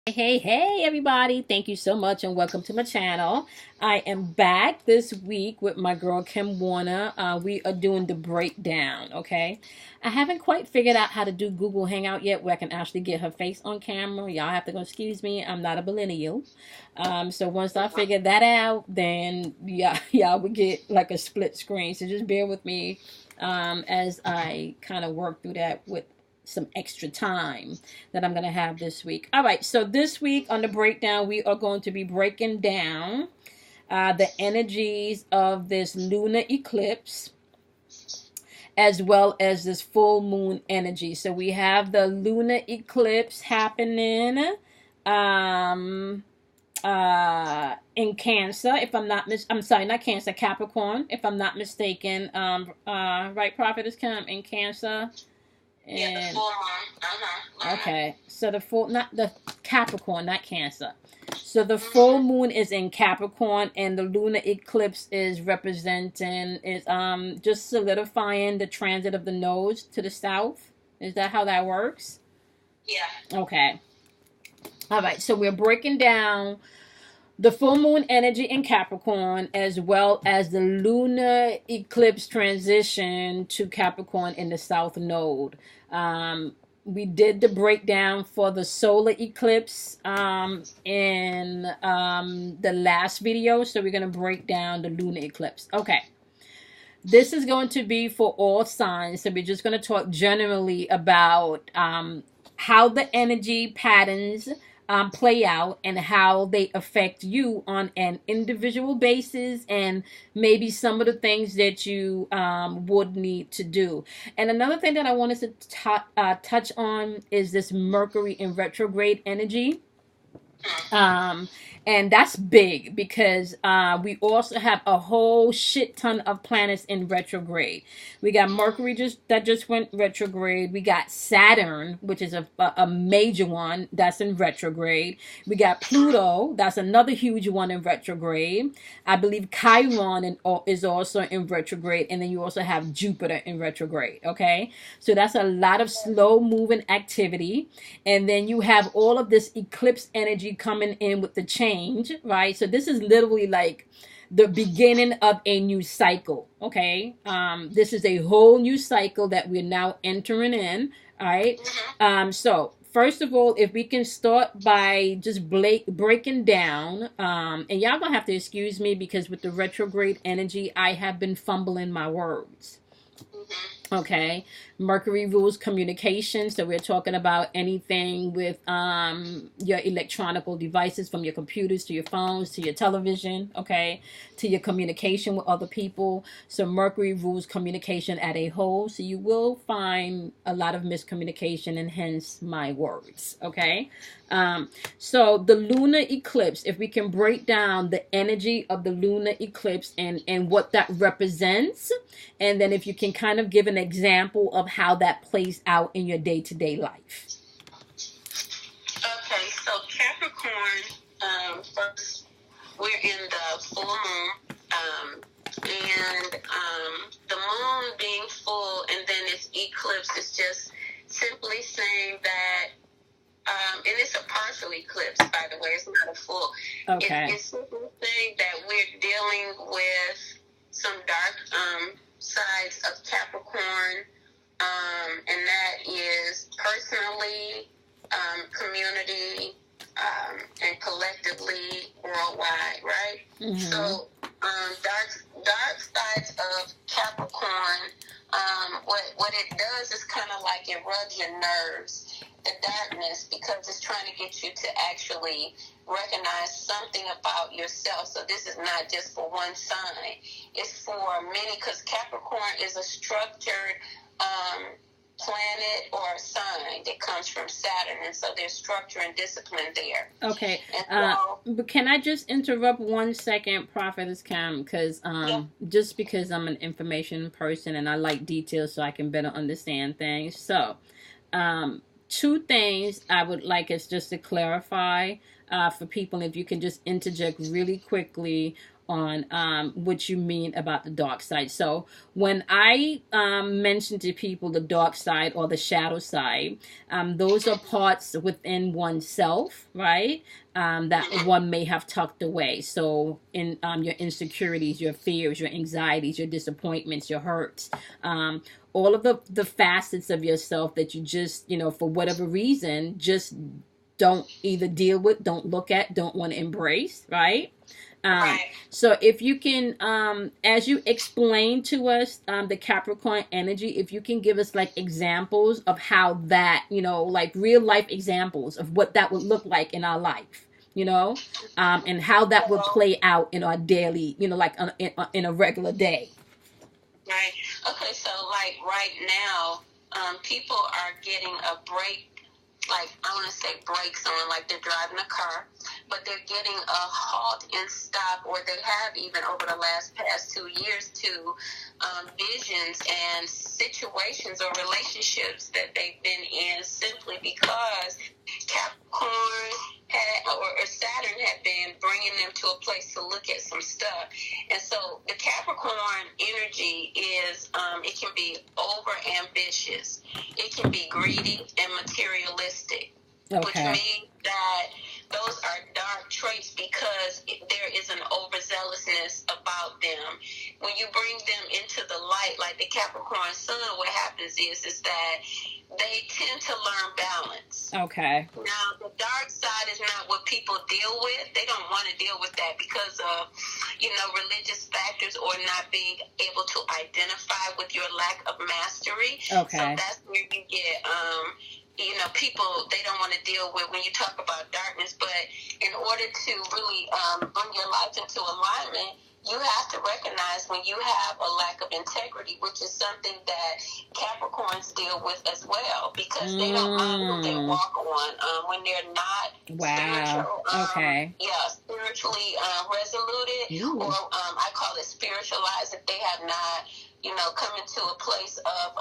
Hey everybody, thank you so much and welcome to my channel. I am back this week with my girl Kim Warner. We are doing the breakdown. Okay, I haven't quite figured out how to do Google Hangout yet where I can actually get her face on camera. Y'all have to go excuse me, I'm not a millennial. So once I figure that out, then yeah, y'all would get like a split screen. So just bear with me as I kind of work through that with some extra time that I'm going to have this week. All right, so this week on the breakdown, we are going to be breaking down the energies of this lunar eclipse as well as this full moon energy. So we have the lunar eclipse happening in Cancer, if I'm not I'm sorry, not Cancer, Capricorn, if I'm not mistaken. Right, Prophet is come in Cancer. And, yeah, the full moon. Okay, so the full, not the Capricorn, not Cancer. So the full moon is in Capricorn, and the lunar eclipse is representing just solidifying the transit of the nodes to the south. Is that how that works? Yeah. Okay. All right. So we're breaking down the full moon energy in Capricorn as well as the lunar eclipse transition to Capricorn in the south node. We did the breakdown for the solar eclipse in the last video, so we're going to break down the lunar eclipse. Okay. This is going to be for all signs, so we're just going to talk generally about how the energy patterns play out and how they affect you on an individual basis, and maybe some of the things that you would need to do. And another thing that I wanted to touch on is this Mercury in retrograde energy. And that's big because we also have a whole shit ton of planets in retrograde. We got Mercury that just went retrograde. We got Saturn, which is a major one that's in retrograde. We got Pluto, that's another huge one in retrograde. I believe Chiron is also in retrograde, and then you also have Jupiter in retrograde. Okay, so that's a lot of slow moving activity, and then you have all of this eclipse energy coming in with the change, right? So this is literally like the beginning of a new cycle. Okay, this is a whole new cycle that we're now entering in. All right. So first of all, if we can start by just breaking down, and y'all gonna have to excuse me because with the retrograde energy, I have been fumbling my words. Okay, Mercury rules communication, so we're talking about anything with your electronical devices, from your computers to your phones to your television, okay, to your communication with other people. So Mercury rules communication at a whole, so you will find a lot of miscommunication and hence my words. Okay, so the lunar eclipse, if we can break down the energy of the lunar eclipse and what that represents, and then if you can kind of give an example of how that plays out in your day-to-day life. Okay, so Capricorn, first we're in the full moon, and the moon being full and then its eclipse is just simply saying that, and it's a partial eclipse, by the way, it's not a full. Okay. It's simply saying that we're dealing with some dark sides of Capricorn, and that is personally, community, and collectively worldwide, right? Mm-hmm. So dark sides of Capricorn, what it does is kind of like it rubs your nerves, the darkness, because it's trying to get you to actually recognize something about yourself. So this is not just for one sign, it's for many, because Capricorn is a structured planet or a sign that comes from Saturn, and so there's structure and discipline there. Okay, but can I just interrupt 1 second, Prophetess Cam, because just because I'm an information person and I like details so I can better understand things. So 2 things I would like us just to clarify for people, if you can just interject really quickly on what you mean about the dark side. So when I mention to people the dark side or the shadow side, those are parts within oneself, right? That one may have tucked away. So in your insecurities, your fears, your anxieties, your disappointments, your hurts, all of the facets of yourself that you just, for whatever reason, just don't either deal with, don't look at, don't want to embrace, right? Right. So if you can, as you explain to us the Capricorn energy, if you can give us like examples of how that, like real life examples of what that would look like in our life, and how that would play out in our daily, like in a regular day. Right. Okay, so like right now, people are getting a break. Like, I want to say brakes on, like they're driving a car, but they're getting a halt and stop, or they have even over the past 2 years to visions and situations or relationships that they've been in simply because Capricorn or Saturn had been bringing them to a place to look at some stuff. And so the Capricorn energy is, it can be over ambitious. It can be greedy and materialistic, which means that those are dark traits because there is an overzealousness about them. When you bring them into the light, like the Capricorn sun, what happens is that they tend to learn balance. Okay. Now, the dark side is not what people deal with. They don't want to deal with that because of, religious factors or not being able to identify with your lack of mastery. Okay. So that's where you get, people, they don't want to deal with when you talk about darkness. But in order to really bring your life into alignment, you have to recognize when you have a lack of integrity, which is something that Capricorns deal with as well, because they don't mind what they walk on when they're not spiritual. Spiritually resoluted, or I call it spiritualized if they have not, come into a place of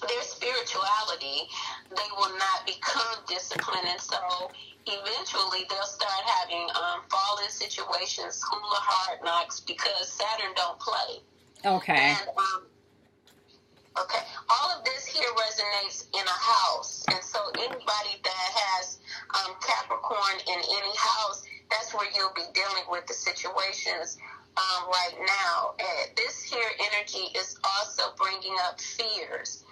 their spirituality. They will not become disciplined, and so eventually they'll start having fallen situations, school of hard knocks, because Saturn don't play. Okay. And all of this here resonates in a house, and so anybody that has Capricorn in any house, that's where you'll be dealing with the situations right now. And this here energy is also bringing up fears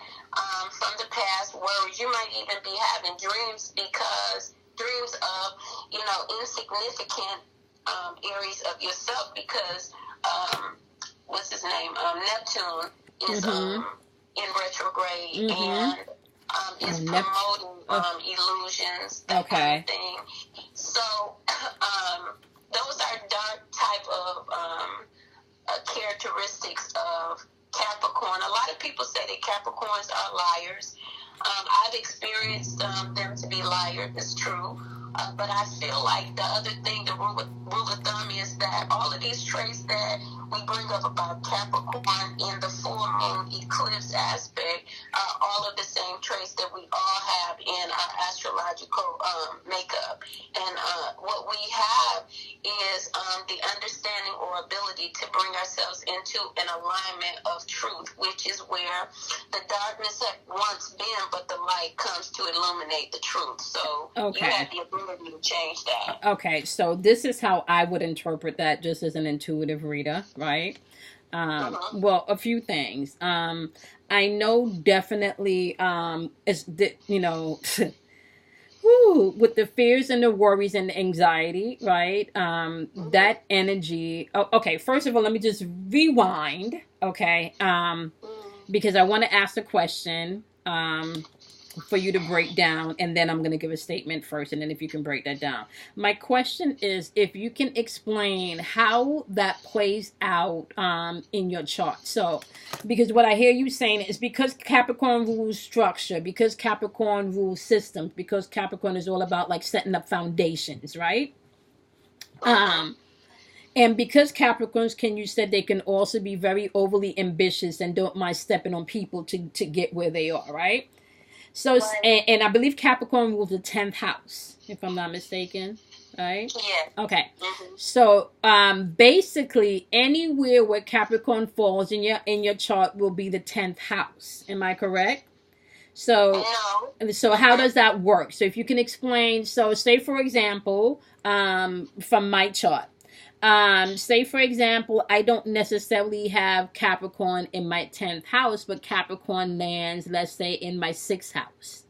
from the past, worries. You might even be having dreams dreams of, insignificant areas of yourself because, what's his name? Neptune is in retrograde and is promoting illusions, that kind of thing. So those are dark type of characteristics of Capricorn. A lot of people say that Capricorns are liars. I've experienced them to be liars. It's true. But I feel like the other thing, the rule of thumb is that all of these traits that we bring up about Capricorn in the full moon eclipse aspect are all of the same traits that we all have in our astrological makeup. And what we have is the understanding or ability to bring ourselves into an alignment of truth, which is where the darkness had once been, but the light comes to illuminate the truth. So you have the ability to change that. Okay, so this is how I would interpret that just as an intuitive reader, right? Well, a few things. I know definitely, with the fears and the worries and the anxiety, right? That energy. Oh, okay, first of all, let me just rewind, okay? Because I want to ask a question for you to break down, and then I'm going to give a statement first, and then if you can break that down. My question is if you can explain how that plays out in your chart. So, because what I hear you saying is because Capricorn rules structure, because Capricorn rules systems, because Capricorn is all about like setting up foundations, right? And because Capricorns you said they can also be very overly ambitious and don't mind stepping on people to get where they are, right? So, and I believe Capricorn rules the 10th house, if I'm not mistaken. right? Yeah. Okay. Mm-hmm. So basically anywhere where Capricorn falls in your chart will be the 10th house. Am I correct? So No. how does that work? So if you can explain, so say for example, from my chart, say for example, I don't necessarily have Capricorn in my 10th house, but Capricorn lands, let's say, in my 6th house,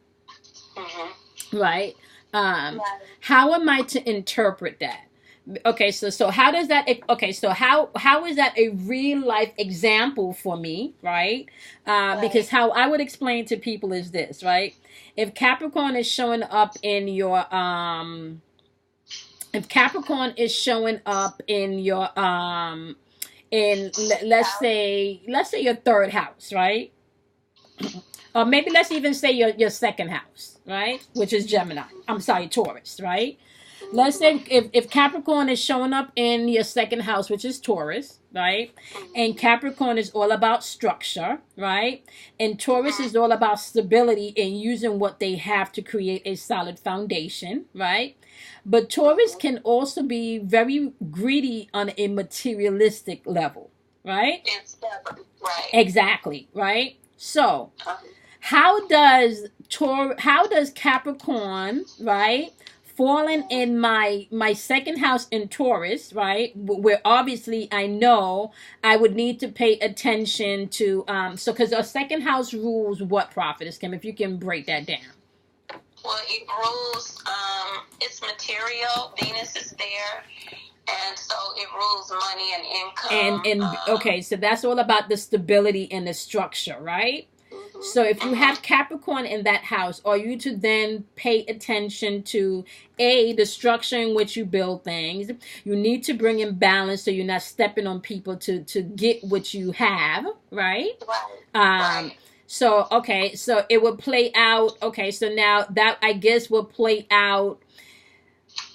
right? How am I to interpret that? Okay, so how does that, okay, so how is that a real life example for me, right? Because how I would explain to people is this, right? If Capricorn is showing up in your if Capricorn is showing up in your let's say your 3rd house, right? Or maybe let's even say your 2nd house, right? Which is Gemini. I'm sorry, Taurus, right? Let's say if Capricorn is showing up in your 2nd house, which is Taurus, right? And Capricorn is all about structure, right? And Taurus is all about stability and using what they have to create a solid foundation, right? But Taurus can also be very greedy on a materialistic level, right? Right. Exactly, right? So, how does Capricorn, right, falling in my 2nd house in Taurus, right, where obviously I know I would need to pay attention to so because our 2nd house rules what, Prophetess Kim, if you can break that down. Well, it rules it's material. Venus is there, and so it rules money and income. And okay, so that's all about the stability and the structure, right? So if you have Capricorn in that house, are you to then pay attention to the structure in which you build things? You need to bring in balance so you're not stepping on people to get what you have, right? Right. So okay, so it would play out. Okay, so now that I guess will play out.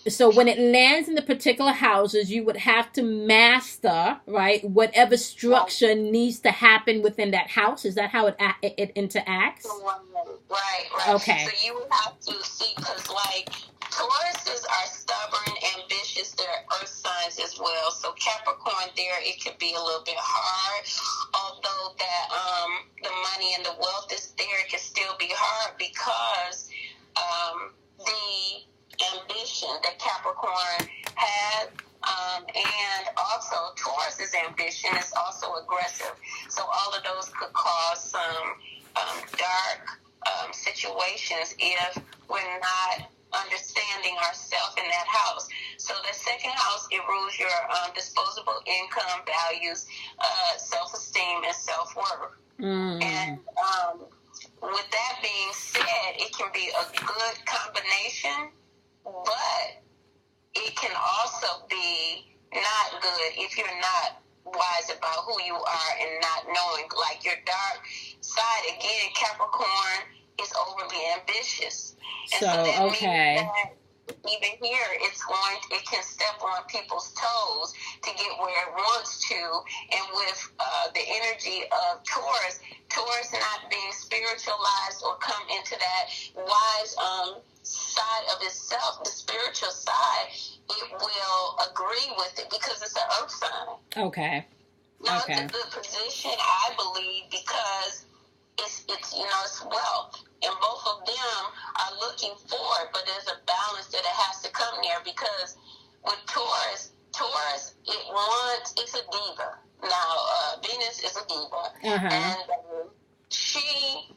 So when it lands in the particular houses, you would have to master, right, whatever structure needs to happen within that house. Is that how it interacts? Right. Okay. So you would have to see, because like Tauruses are stubborn, ambitious. They're earth signs as well. So Capricorn there, it could be a little bit hard. Although that the money and the wealth is there, it can still be hard because the ambition that Capricorn has, and also Taurus's ambition is also aggressive. So all of those could cause some dark situations if we're not understanding ourselves in that house. So the 2nd house, it rules your disposable income, values, self-esteem, and self-worth. And with that being said, it can be a good combination, but it can also be not good if you're not wise about who you are and not knowing. Like your dark side, again, Capricorn is overly ambitious. And so that means that even here, it can step on people's toes to get where it wants to. And with the energy of Taurus not being spiritualized or come into that wise side of itself, the spiritual side, it will agree with it because it's an earth sign. Okay. Now, it's a good position, I believe, because it's it's wealth. And both of them are looking for it, but there's a balance that it has to come there because with Taurus, it's a diva. Now, Venus is a diva, and she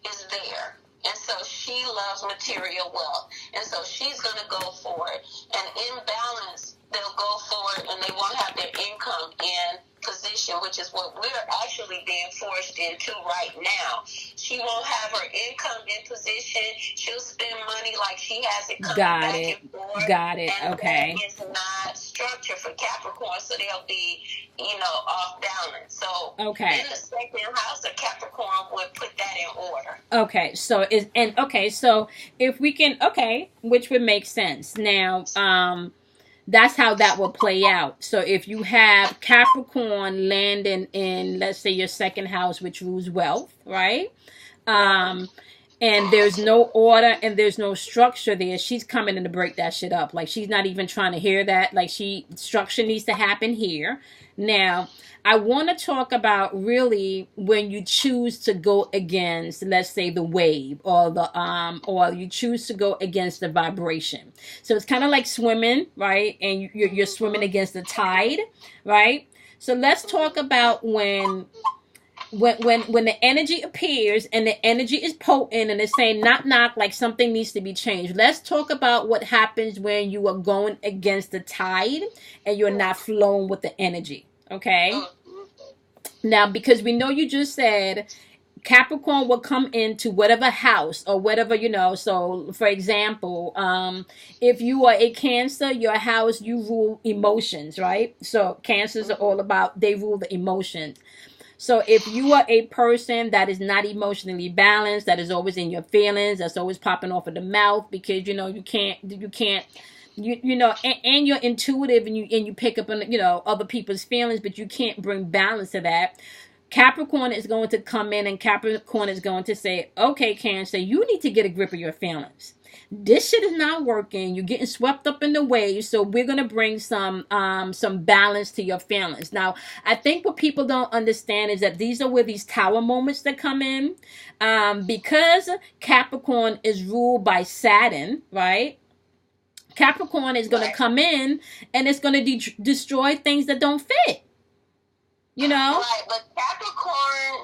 is there. And so she loves material wealth. And so she's going to go for it. And in balance, they'll go for it and they won't have their income in position, which is what we're actually being forced into right now. She won't have her income in position. She'll spend money like she has it coming back and forth. Got it. And okay. that is not structure for Capricorn, so they'll be, off balance. So in the 2nd house of Capricorn would put that in order. Okay, so if we can, which would make sense. Now, that's how that will play out. So if you have Capricorn landing in, let's say, your 2nd house, which rules wealth, right? and there's no order and there's no structure there, she's coming in to break that shit up. Like, she's not even trying to hear that. Like, structure needs to happen here. Now, I want to talk about really when you choose to go against, let's say, the wave, or you choose to go against the vibration. So it's kind of like swimming, right? And you're swimming against the tide, right? So let's talk about when the energy appears and the energy is potent and it's saying knock knock, like something needs to be changed. Let's talk about what happens when you are going against the tide and you're not flowing with the energy. Okay. Now, because we know you just said Capricorn will come into whatever house or whatever, so for example, if you are a Cancer, your house, you rule emotions, right? So Cancers are all about, they rule the emotions. So if you are a person that is not emotionally balanced, that is always in your feelings, that's always popping off of the mouth because you can't and you're intuitive and you pick up on other people's feelings, but you can't bring balance to that. Capricorn is going to come in and Capricorn is going to say, okay, Cancer, you need to get a grip of your feelings. This shit is not working. You're getting swept up in the waves. So we're going to bring some balance to your feelings. Now, I think what people don't understand is that these are where these tower moments that come in. Because Capricorn is ruled by Saturn, right? Capricorn is going to come in and it's going to destroy things that don't fit. Right, but Capricorn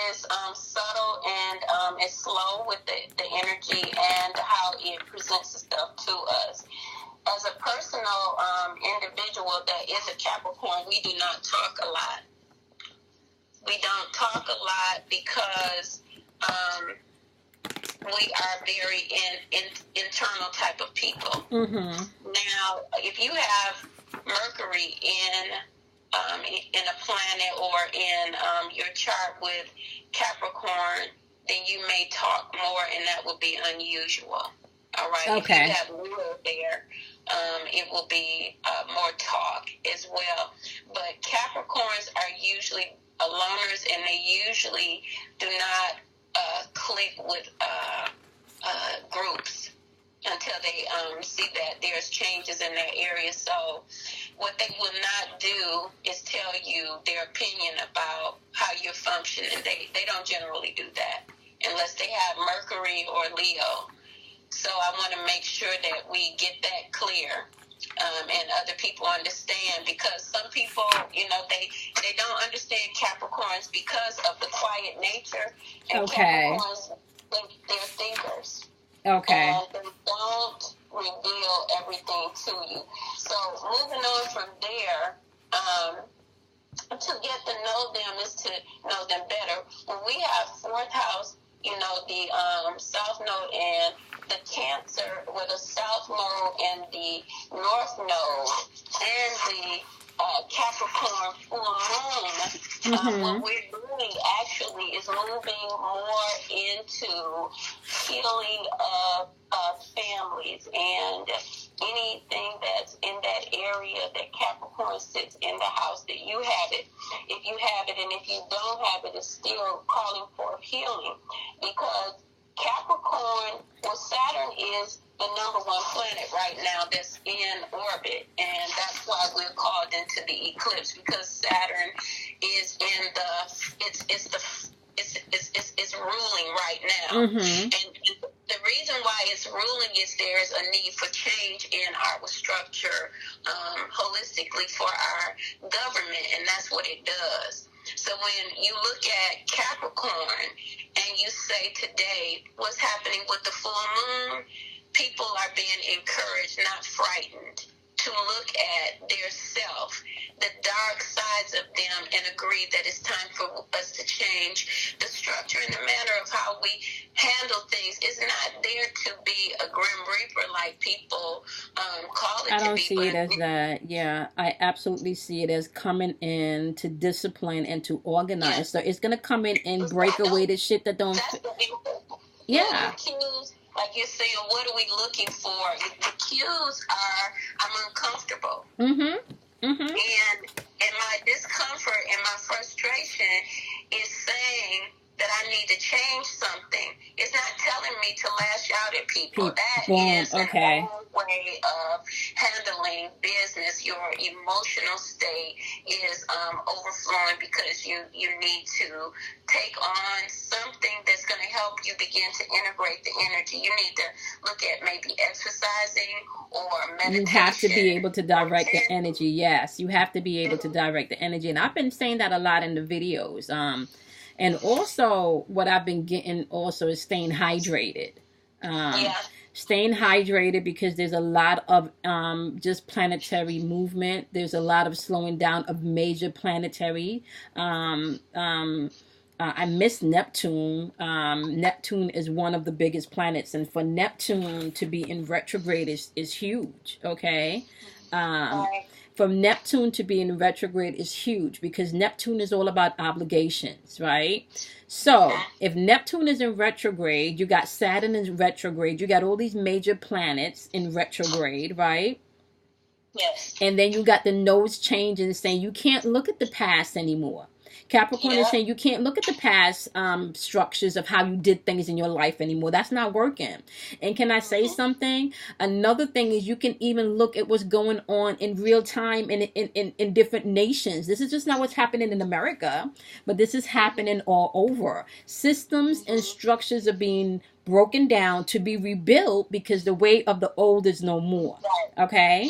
is subtle and is slow with the energy and how it presents stuff to us. As a personal individual that is a Capricorn, we do not talk a lot. We don't talk a lot because we are very internal type of people. Mm-hmm. Now, if you have Mercury in a planet or in your chart with Capricorn, then you may talk more, and that will be unusual. All right. Okay. If you have Lunar there, it will be more talk as well. But Capricorns are usually loners, and they usually do not click with groups until they see that there's changes in their area. So what they will not do is tell you their opinion about how you're functioning. They don't generally do that unless they have Mercury or Leo. So I want to make sure that we get that clear and other people understand, because some people, they don't understand Capricorns because of the quiet nature. And Capricorns, they're thinkers. Okay. And they don't reveal everything to you. So moving on from there, to get to know them is to know them better. When we have fourth house, the south node and the Cancer with a south node and the north node and the Capricorn full moon, what we're doing actually is moving more into healing of families and anything that's in that area that Capricorn sits in the house that you have it. If you have it, and if you don't have it, it's still calling for healing, because Capricorn, well, Saturn is the number one planet right now that's in orbit, and that's why we're called into the eclipse, because Saturn is in it's ruling right now. Mm-hmm. And the reason why it's ruling is there's a need for change in our structure holistically for our government, and that's what it does. So when you look at Capricorn and you say today what's happening with the full moon, people are being encouraged, not frightened, to look at their self, the dark sides of them, and agree that it's time for us to change the structure and the manner of how we handle things. It's not there to be a grim reaper like people call it to be. I don't see it as that. Yeah, I absolutely see it as coming in to discipline and to organize. Yeah. So it's going to come in and break away the shit that don't fit. Yeah. Like you're saying, what are we looking for? The cues are, I'm uncomfortable. Mm-hmm. Mm-hmm. And my discomfort and my frustration is saying, that I need to change something. It's not telling me to lash out at people. That Boom. is Okay. an old way of handling business. Your emotional state is overflowing because you need to take on something that's going to help you begin to integrate the energy. You need to look at maybe exercising or meditation. You have to be able to direct the energy. Yes, you have to be able to direct the energy. And I've been saying that a lot in the videos. And also what I've been getting also is staying hydrated. Yeah. Staying hydrated, because there's a lot of just planetary movement. There's a lot of slowing down of major planetary. I miss Neptune. Neptune is one of the biggest planets, and for Neptune to be in retrograde is huge. Okay. For Neptune to be in retrograde is huge, because Neptune is all about obligations, right? So if Neptune is in retrograde, you got Saturn in retrograde, you got all these major planets in retrograde, right? Yes. And then you got the nodes changing, saying you can't look at the past anymore. Capricorn is saying you can't look at the past structures of how you did things in your life anymore. That's not working. And can I say something? Another thing is you can even look at what's going on in real time in different nations. This is just not what's happening in America, but this is happening all over. Systems and structures are being broken down to be rebuilt, because the way of the old is no more. Okay?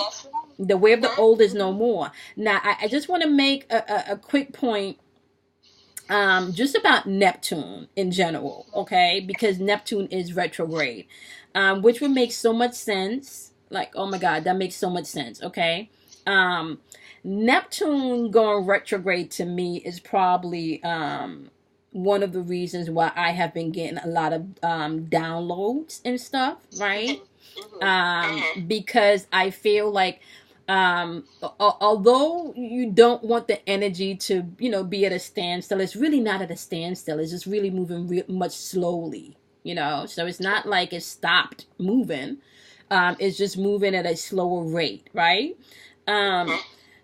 The way of the old is no more. Now, I just want to make a quick point just about Neptune in general, okay? Because Neptune is retrograde, which would make so much sense. Like, oh my God, that makes so much sense, okay? Neptune going retrograde to me is probably one of the reasons why I have been getting a lot of downloads and stuff, right? Because I feel like although you don't want the energy to, be at a standstill, it's really not at a standstill. It's just really moving much slowly, so it's not like it stopped moving. It's just moving at a slower rate, right?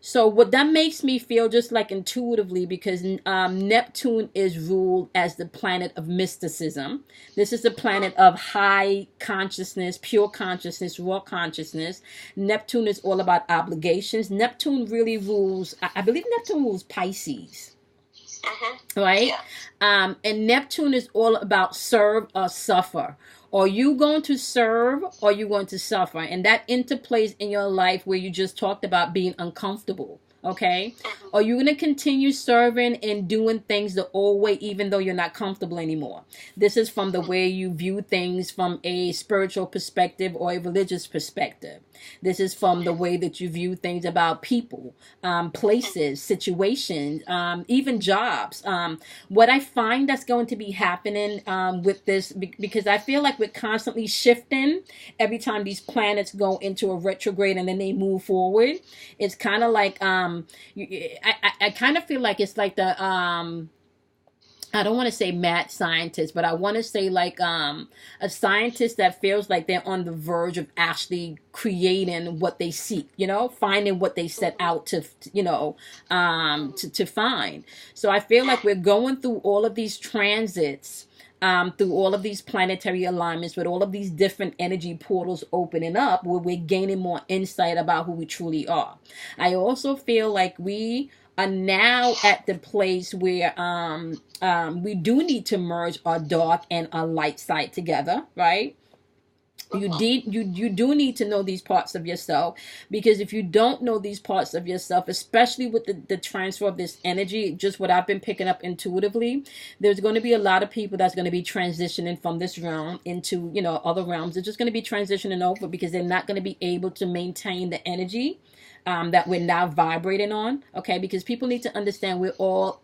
So what that makes me feel just like intuitively, because Neptune is ruled as the planet of mysticism. This is the planet of high consciousness, pure consciousness, raw consciousness. Neptune is all about obligations. Neptune really rules, I believe Neptune rules Pisces. Right? Yeah. And Neptune is all about serve or suffer. Are you going to serve, or are you going to suffer? And that interplays in your life where you just talked about being uncomfortable. Okay? Are you going to continue serving and doing things the old way, even though you're not comfortable anymore? This is from the way you view things from a spiritual perspective or a religious perspective. This is from the way that you view things about people, places, situations, even jobs. What I find that's going to be happening with this, because I feel like we're constantly shifting every time these planets go into a retrograde and then they move forward. It's kind of like, I kind of feel like it's like the... I don't want to say mad scientist, but I want to say like a scientist that feels like they're on the verge of actually creating what they seek, finding what they set out to, to find. So I feel like we're going through all of these transits, through all of these planetary alignments, with all of these different energy portals opening up, where we're gaining more insight about who we truly are. I also feel like we are now at the place where we do need to merge our dark and our light side together, right? You do need to know these parts of yourself, because if you don't know these parts of yourself, especially with the transfer of this energy, just what I've been picking up intuitively, there's going to be a lot of people that's going to be transitioning from this realm into, other realms. They're just going to be transitioning over, because they're not going to be able to maintain the energy that we're now vibrating on. Okay, because people need to understand we're all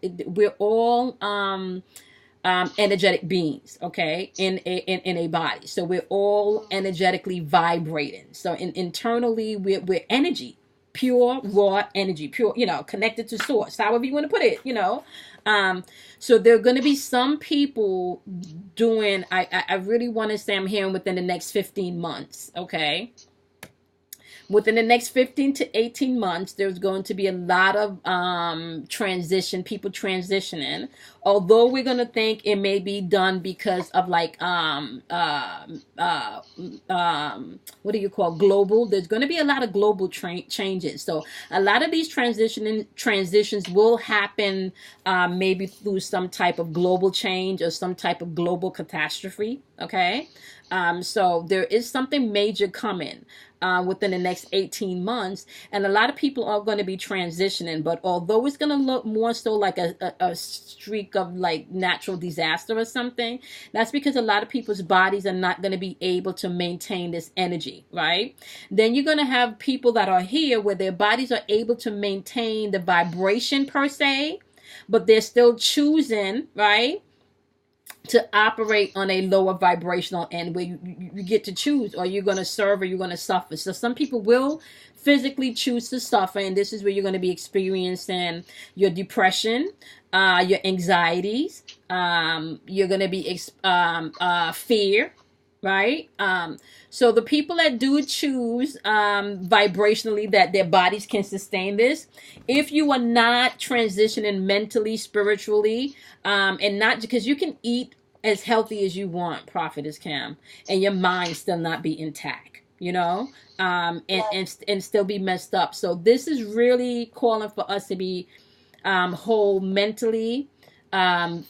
energetic beings, okay, in a body. So we're all energetically vibrating. So internally we're energy, pure raw energy, pure, connected to source, however you want to put it, so there are going to be some people doing, I really want to say, I'm hearing within the next 15 months, okay, Within the next 15 to 18 months, there's going to be a lot of people transitioning. Although we're going to think it may be done because of like what do you call global? There's going to be a lot of global changes. So a lot of these transitions will happen maybe through some type of global change or some type of global catastrophe. Okay. So there is something major coming within the next 18 months. And a lot of people are going to be transitioning. But although it's going to look more so like a streak of like natural disaster or something, that's because a lot of people's bodies are not going to be able to maintain this energy, right? Then you're going to have people that are here where their bodies are able to maintain the vibration per se, but they're still choosing, right, to operate on a lower vibrational end where you get to choose, or you're going to serve or you're going to suffer. So some people will physically choose to suffer, and this is where you're going to be experiencing your depression, your anxieties, you're going to be fear, right? So the people that do choose vibrationally that their bodies can sustain this, if you are not transitioning mentally, spiritually, and not because you can eat as healthy as you want, Prophetess Cam, and your mind still not be intact, you know, and still be messed up. So this is really calling for us to be whole mentally,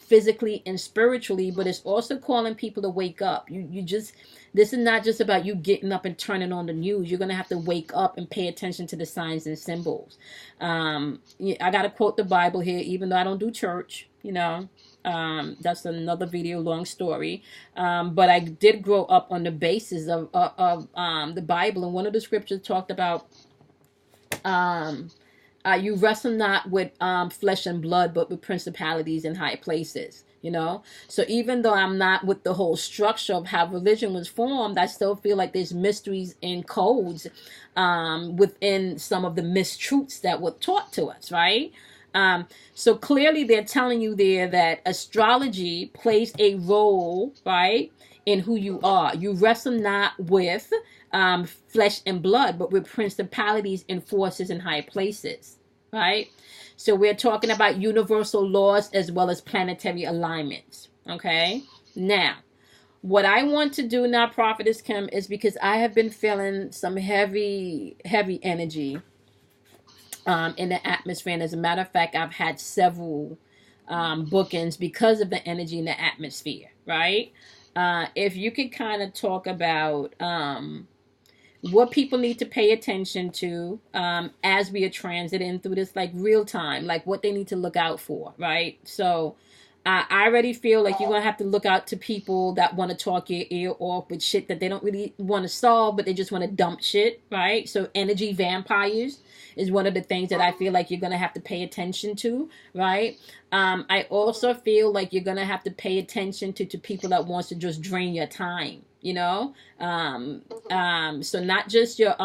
physically and spiritually, but it's also calling people to wake up. This is not just about you getting up and turning on the news. You're going to have to wake up and pay attention to the signs and symbols. I got to quote the Bible here, even though I don't do church, you know. That's another video, long story. But I did grow up on the basis of the Bible, and one of the scriptures talked about you wrestle not with flesh and blood, but with principalities in high places. You know, so even though I'm not with the whole structure of how religion was formed, I still feel like there's mysteries and codes within some of the mistruths that were taught to us, right? So clearly they're telling you there that astrology plays a role, right, in who you are. You wrestle not with flesh and blood, but with principalities and forces in high places, right? So we're talking about universal laws as well as planetary alignments, okay? Now, what I want to do now, Prophetess Kim, is because I have been feeling some heavy energy in the atmosphere. And as a matter of fact, I've had several bookings because of the energy in the atmosphere, right? If you could kind of talk about what people need to pay attention to as we are transiting through this, like real time, like what they need to look out for, right? So I already feel like you're going to have to look out to people that want to talk your ear off with shit that they don't really want to solve, but they just want to dump shit, right? So energy vampires is one of the things that I feel like you're going to have to pay attention to, right? I also feel like you're going to have to pay attention to people that wants to just drain your time, you know? So not just your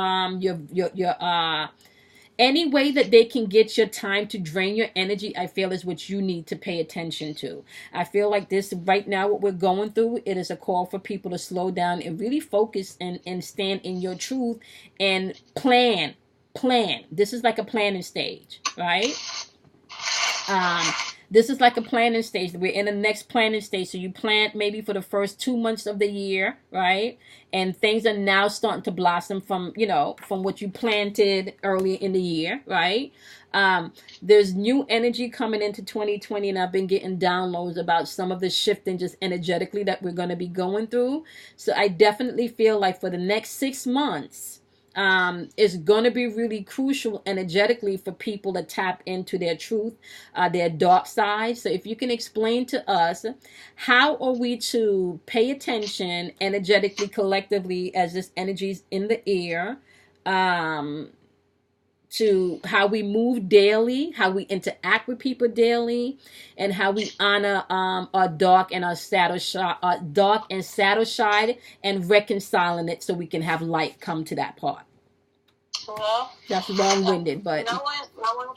any way that they can get your time to drain your energy, I feel is what you need to pay attention to. I feel like this right now, what we're going through, it is a call for people to slow down and really focus and stand in your truth and plan. This is like a planning stage, right? This is like a planning stage. We're in the next planning stage. So you plant maybe for the first 2 months of the year, right? And things are now starting to blossom from, you know, from what you planted earlier in the year, right? There's new energy coming into 2020, and I've been getting downloads about some of the shifting just energetically that we're going to be going through. So I definitely feel like for the next 6 months, is going to be really crucial energetically for people to tap into their truth, their dark side. So if you can explain to us, how are we to pay attention energetically, collectively, as this energy's in the air, to how we move daily, how we interact with people daily, and how we honor our dark and our shadow side, and reconciling it so we can have light come to that part. Well, that's long-winded, but no one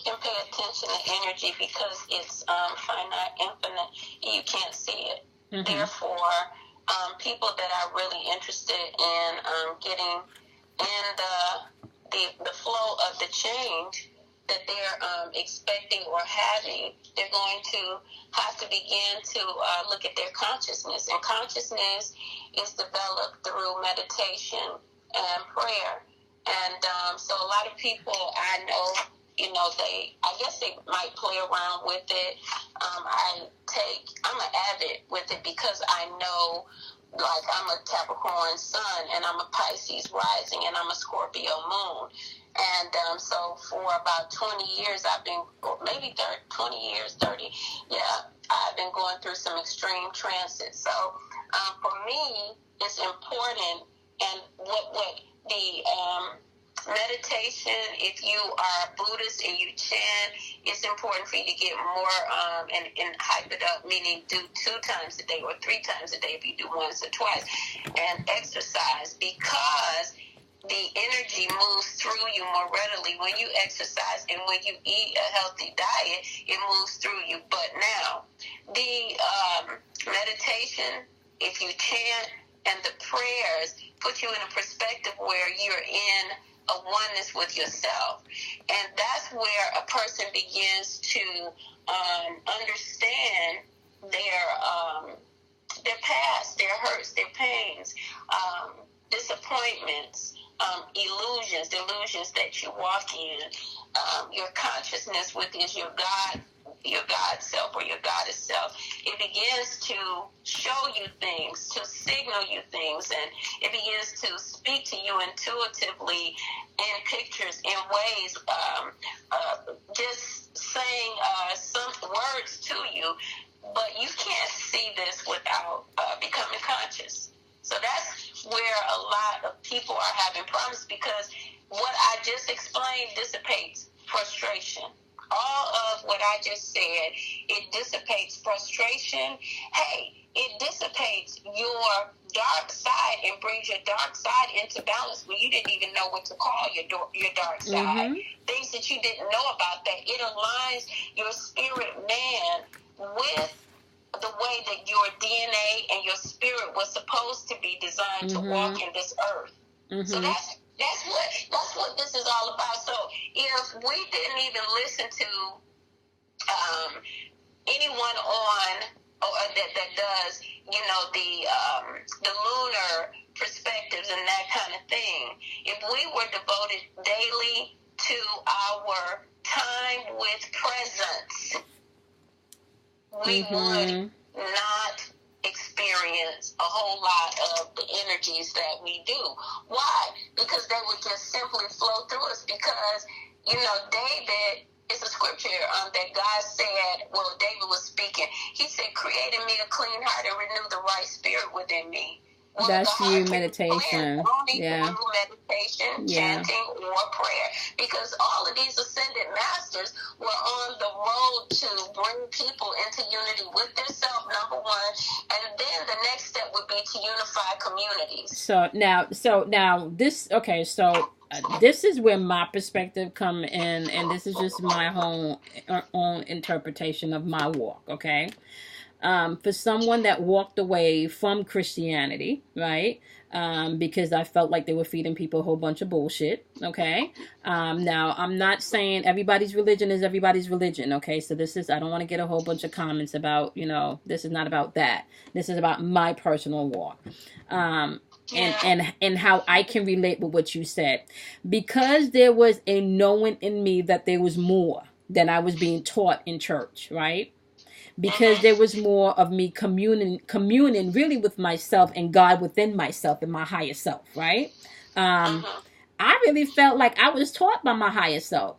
can pay attention to energy because it's finite, infinite, and you can't see it. Mm-hmm. Therefore, people that are really interested in getting in the the flow of the change that they're expecting or having, they're going to have to begin to look at their consciousness. And consciousness is developed through meditation and prayer. And so a lot of people I know, I guess they might play around with it. I'm an avid with it because I know, like, I'm a Capricorn sun and I'm a Pisces rising and I'm a Scorpio moon. And so for about 20 years, maybe 20 years, 30, I've been going through some extreme transits. So for me, it's important, and what the meditation, if you are Buddhist and you chant, it's important for you to get more and hype it up, meaning do 2 times a day or 3 times a day if you do once or twice, and exercise, because the energy moves through you more readily when you exercise, and when you eat a healthy diet, it moves through you. But now, the meditation, if you chant, and the prayers put you in a perspective where you're in a oneness with yourself. And that's where a person begins to understand their past, their hurts, their pains, disappointments, delusions that you walk in. Your consciousness, which is your God self or your goddess self, it begins to show you things, to signal you things, and it begins to speak to you intuitively in pictures, in ways, just saying some words to you, but you can't see this without becoming conscious. So that's where a lot of people are having problems, because what I just explained dissipates frustration. All of what I just said, it dissipates frustration. Hey, it dissipates your dark side and brings your dark side into balance when you didn't even know what to call your dark side. Mm-hmm. Things that you didn't know about, that it aligns your spirit man with the way that your DNA and your spirit was supposed to be designed to walk in this earth. Mm-hmm. So that's what this is all about. So if we didn't even listen to anyone on that does, the lunar perspectives and that kind of thing, if we were devoted daily to our time with presence, we would not experience a whole lot of the energies that we do. Why? Because they would just simply flow through us. Because, David, it's a scripture that God said, David was speaking. He said, create in me a clean heart and renew the right spirit within me. Well, that's you meditation. Yeah. Meditation, chanting, or prayer. Because all of these ascended masters were on the road to bring people into unity with themselves, number one, and then the next step would be to unify communities. So now this, okay, so this is where my perspective come in, and this is just my own interpretation of my walk, okay? For someone that walked away from Christianity, right? Because I felt like they were feeding people a whole bunch of bullshit, okay? Now, I'm not saying everybody's religion is everybody's religion, okay? So I don't want to get a whole bunch of comments about, this is not about that. This is about my personal walk. And how I can relate with what you said. Because there was a knowing in me that there was more than I was being taught in church, right? Because there was more of me communing really with myself and God within myself and my higher self, right? I really felt like I was taught by my higher self.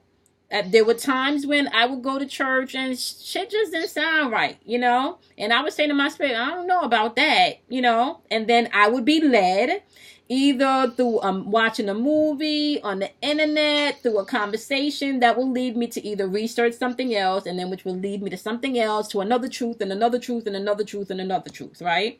There were times when I would go to church and shit just didn't sound right, and I would say to my spirit, I don't know about that, and then I would be led either through watching a movie, on the internet, through a conversation that will lead me to either research something else, and then which will lead me to something else, to another truth, and another truth, and another truth, and another truth, right?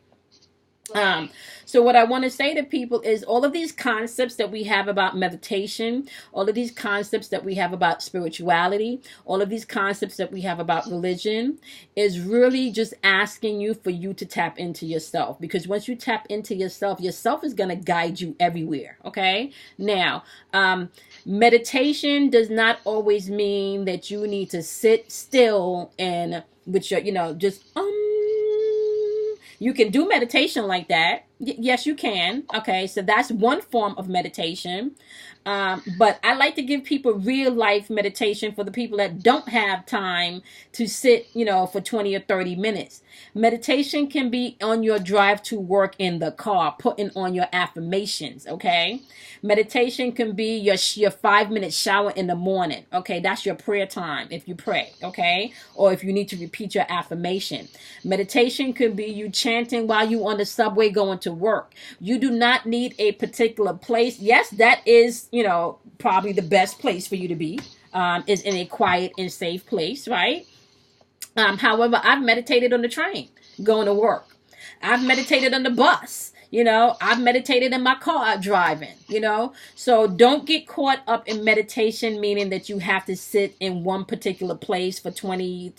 Um, so what I want to say to people is all of these concepts that we have about meditation, all of these concepts that we have about spirituality, all of these concepts that we have about religion is really just asking you for you to tap into yourself. Because once you tap into yourself, yourself is going to guide you everywhere. Okay. Now, meditation does not always mean that you need to sit still and with your, just you can do meditation like that. Yes, you can. Okay, so that's one form of meditation. But I like to give people real life meditation for the people that don't have time to sit, for 20 or 30 minutes. Meditation can be on your drive to work in the car, putting on your affirmations, okay? Meditation can be your 5-minute shower in the morning, okay? That's your prayer time if you pray, okay? Or if you need to repeat your affirmation. Meditation could be you chanting while you on the subway going to work. You do not need a particular place. Yes, that is, probably the best place for you to be, is in a quiet and safe place, right? However, I've meditated on the train going to work. I've meditated on the bus. I've meditated in my car driving, So don't get caught up in meditation, meaning that you have to sit in one particular place for 20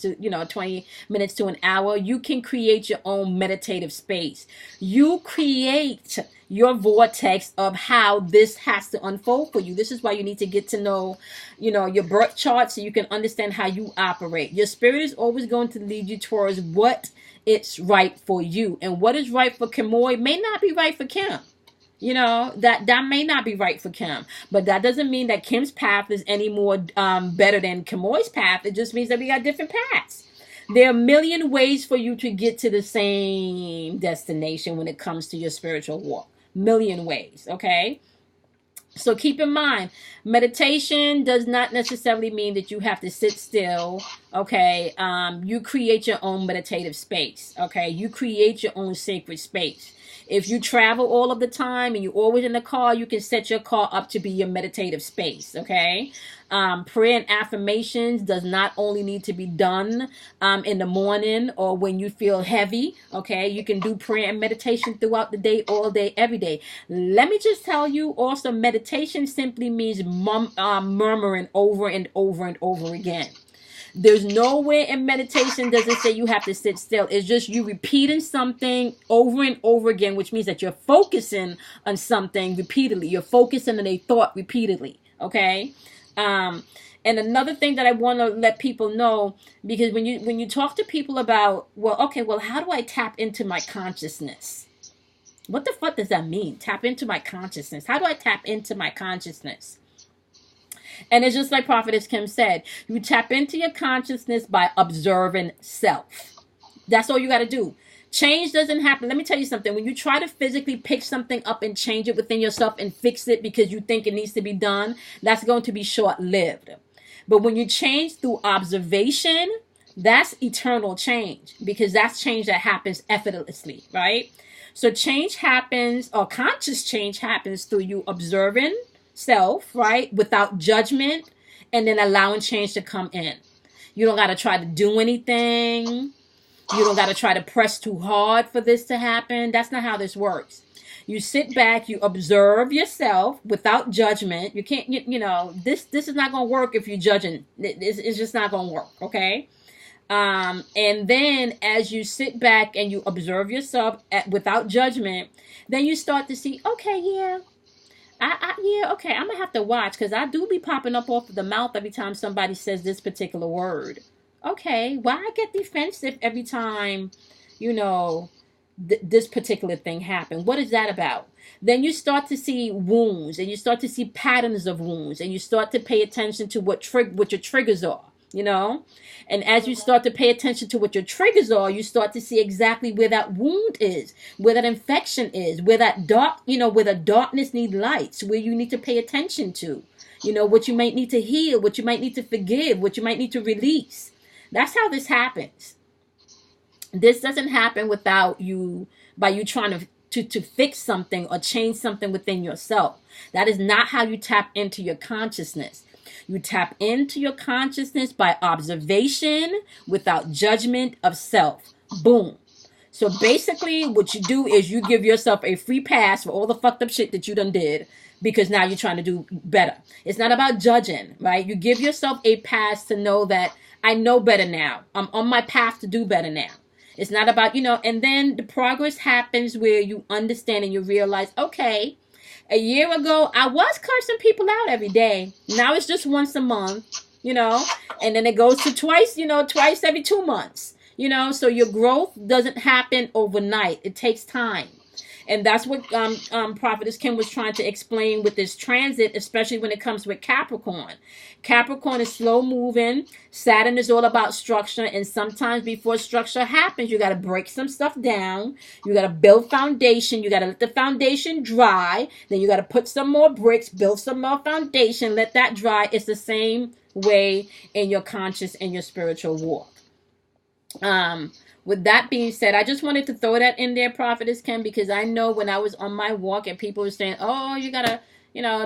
minutes to an hour. You can create your own meditative space. You create your vortex of how this has to unfold for you. This is why you need to get to know, your birth chart so you can understand how you operate. Your spirit is always going to lead you towards what it's right for you. And what is right for Kimoy may not be right for Kim. That may not be right for Kim. But that doesn't mean that Kim's path is any more better than Kimoy's path. It just means that we got different paths. There are a million ways for you to get to the same destination when it comes to your spiritual walk. Million ways, okay? So keep in mind, meditation does not necessarily mean that you have to sit still, okay? You create your own meditative space, okay? You create your own sacred space. If you travel all of the time and you're always in the car, you can set your car up to be your meditative space, okay? Prayer and affirmations does not only need to be done in the morning or when you feel heavy, okay? You can do prayer and meditation throughout the day, all day, every day. Let me just tell you also, meditation simply means murmuring over and over and over again. There's nowhere in meditation does it say you have to sit still. It's just you repeating something over and over again, which means that you're focusing on something repeatedly. You're focusing on a thought repeatedly, okay? And another thing that I want to let people know, because when you talk to people about, how do I tap into my consciousness? What the fuck does that mean? Tap into my consciousness. How do I tap into my consciousness? And it's just like Prophetess Kim said, you tap into your consciousness by observing self. That's all you got to do. Change doesn't happen. Let me tell you something. When you try to physically pick something up and change it within yourself and fix it because you think it needs to be done, that's going to be short-lived. But when you change through observation, that's eternal change, because that's change that happens effortlessly, right? So change happens, or conscious change happens through you observing self, right, without judgment, and then allowing change to come in. You don't got to try to do anything. You don't got to try to press too hard for this to happen. That's not how this works. You sit back, you observe yourself without judgment. You can't, this is not going to work if you're judging. It's just not going to work, okay? And then as you sit back and you observe yourself without judgment, then you start to see, okay, yeah, okay, I'm gonna have to watch, because I do be popping up off of the mouth every time somebody says this particular word. Okay, why I get defensive every time, this particular thing happened? What is that about? Then you start to see wounds, and you start to see patterns of wounds, and you start to pay attention to what your triggers are. And as you start to pay attention to what your triggers are, you start to see exactly where that wound is, where that infection is, where that where the darkness needs lights, where you need to pay attention to, what you might need to heal, what you might need to forgive, what you might need to release. That's how this happens. This doesn't happen by you trying to fix something or change something within yourself. That is not how you tap into your consciousness. You tap into your consciousness by observation without judgment of self. Boom. So basically what you do is you give yourself a free pass for all the fucked up shit that you done did, because now you're trying to do better. It's not about judging, right? You give yourself a pass to know that I know better now. I'm on my path to do better now. It's not about, and then the progress happens where you understand and you realize, okay, a year ago I was cursing people out every day. Now it's just once a month, and then it goes to twice, twice every 2 months. So your growth doesn't happen overnight. It takes time. And that's what Prophetess Kim was trying to explain with this transit, especially when it comes with Capricorn. Capricorn is slow moving. Saturn is all about structure. And sometimes before structure happens, you got to break some stuff down. You got to build foundation. You got to let the foundation dry. Then you got to put some more bricks, build some more foundation, let that dry. It's the same way in your conscious and your spiritual walk. With that being said, I just wanted to throw that in there, Prophetess Kim, because I know when I was on my walk and people were saying, oh, you gotta,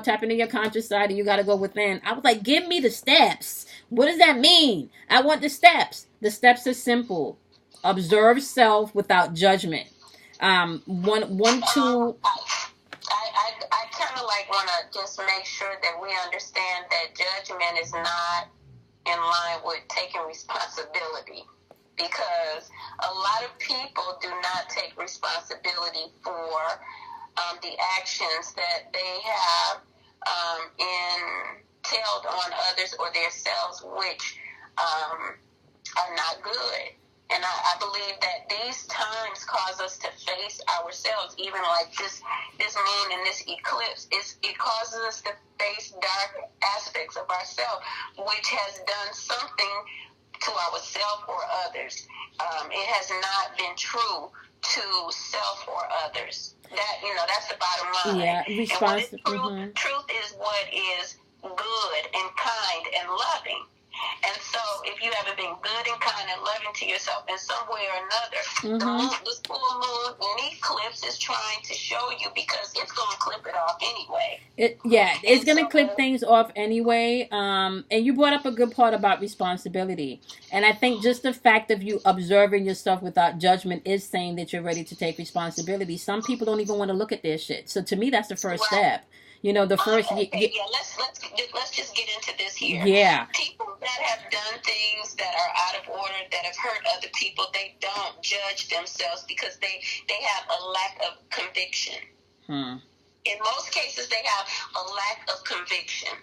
tap into your conscious side and you gotta go within. I was like, give me the steps. What does that mean? I want the steps. The steps are simple. Observe self without judgment. One, two. I kind of like want to just make sure that we understand that judgment is not in line with taking responsibility. Because a lot of people do not take responsibility for the actions that they have entailed on others or themselves, which are not good. And I believe that these times cause us to face ourselves, even like this moon and this eclipse. It causes us to face dark aspects of ourselves, which has done something to ourselves or others. It has not been true to self or others. That's the bottom line. Yeah, truth is what is good and kind and loving. And so if you haven't been good and kind and loving to yourself in some way or another, the full moon and eclipse is trying to show you, because it's going to clip it off anyway. It's going to clip things off anyway. And you brought up a good part about responsibility. And I think just the fact of you observing yourself without judgment is saying that you're ready to take responsibility. Some people don't even want to look at their shit. So to me, that's the first step. The first. Let's just get into this here. Yeah. People that have done things that are out of order, that have hurt other people, they don't judge themselves because they have a lack of conviction. In most cases, they have a lack of conviction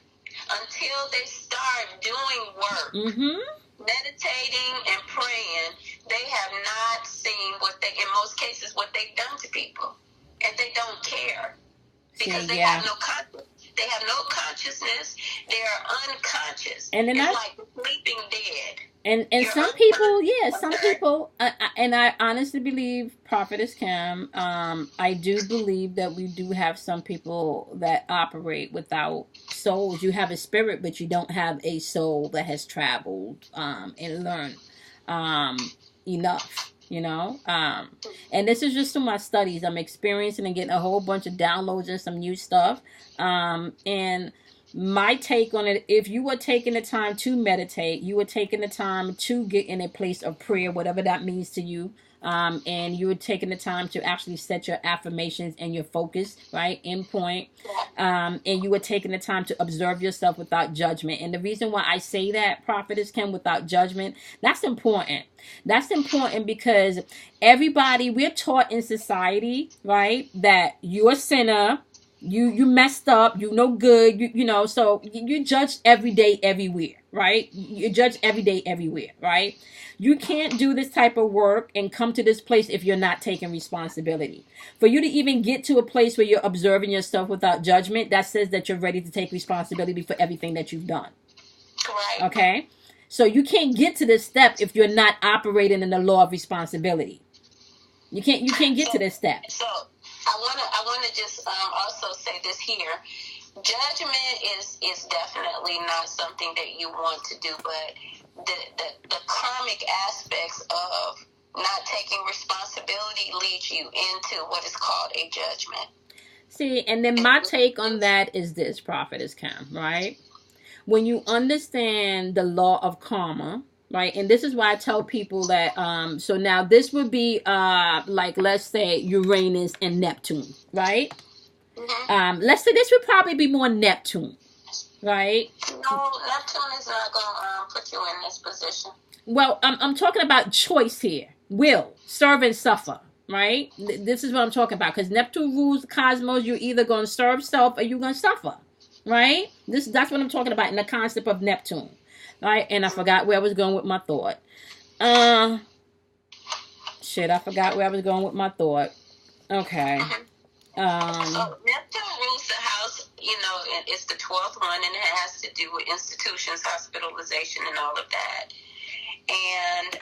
until they start doing work, meditating and praying. They have not seen in most cases, what they've done to people, and they don't care. Because they have no consciousness. They are unconscious. And then it's like sleeping dead. And some people, and I honestly believe, Prophetess Kim, I do believe that we do have some people that operate without souls. You have a spirit, but you don't have a soul that has traveled and learned enough. And this is just through my studies. I'm experiencing and getting a whole bunch of downloads and some new stuff. And my take on it, if you were taking the time to meditate, you were taking the time to get in a place of prayer, whatever that means to you. And you were taking the time to actually set your affirmations and your focus, right, in point. And you were taking the time to observe yourself without judgment. And the reason why I say that, Prophetess Kim, without judgment, that's important. That's important because we're taught in society, right, that you're a sinner. You messed up, no good, so you judge every day, everywhere, right? You judge every day, everywhere, right? You can't do this type of work and come to this place if you're not taking responsibility. For you to even get to a place where you're observing yourself without judgment, that says that you're ready to take responsibility for everything that you've done. Right. Okay? So you can't get to this step if you're not operating in the law of responsibility. You can't get to this step. So I wanna just also say this here. Judgment is definitely not something that you want to do, but the karmic aspects of not taking responsibility leads you into what is called a judgment. See, and then my take on that is this, Prophetess Kim, right? When you understand the law of karma, right? And this is why I tell people that so now this would be like, let's say Uranus and Neptune, right? Let's say this would probably be more Neptune, right? No, Neptune is not going to put you in this position. Well, I'm talking about choice here. Will, serve and suffer, right? This is what I'm talking about, because Neptune rules the cosmos. You're either going to serve self or you're going to suffer, right? That's what I'm talking about in the concept of Neptune, right? And I forgot where I was going with my thought. Shit, I forgot where I was going with my thought. Okay. So Neptune rules the house, you know, it's the 12th one, and it has to do with institutions, hospitalization, and all of that. And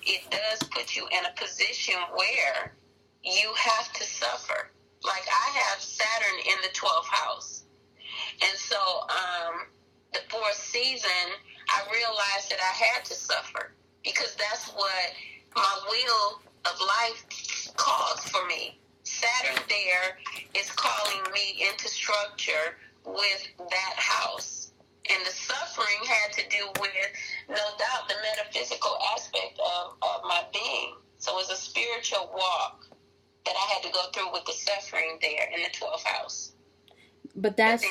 it does put you in a position where you have to suffer. Like, I have Saturn in the 12th house. And so the fourth season, I realized that I had to suffer, because that's what my wheel of life calls for me. Saturn there is calling me into structure with that house. And the suffering had to do with, no doubt, the metaphysical aspect of my being. So it's a spiritual walk that I had to go through with the suffering there in the 12th house. But that's I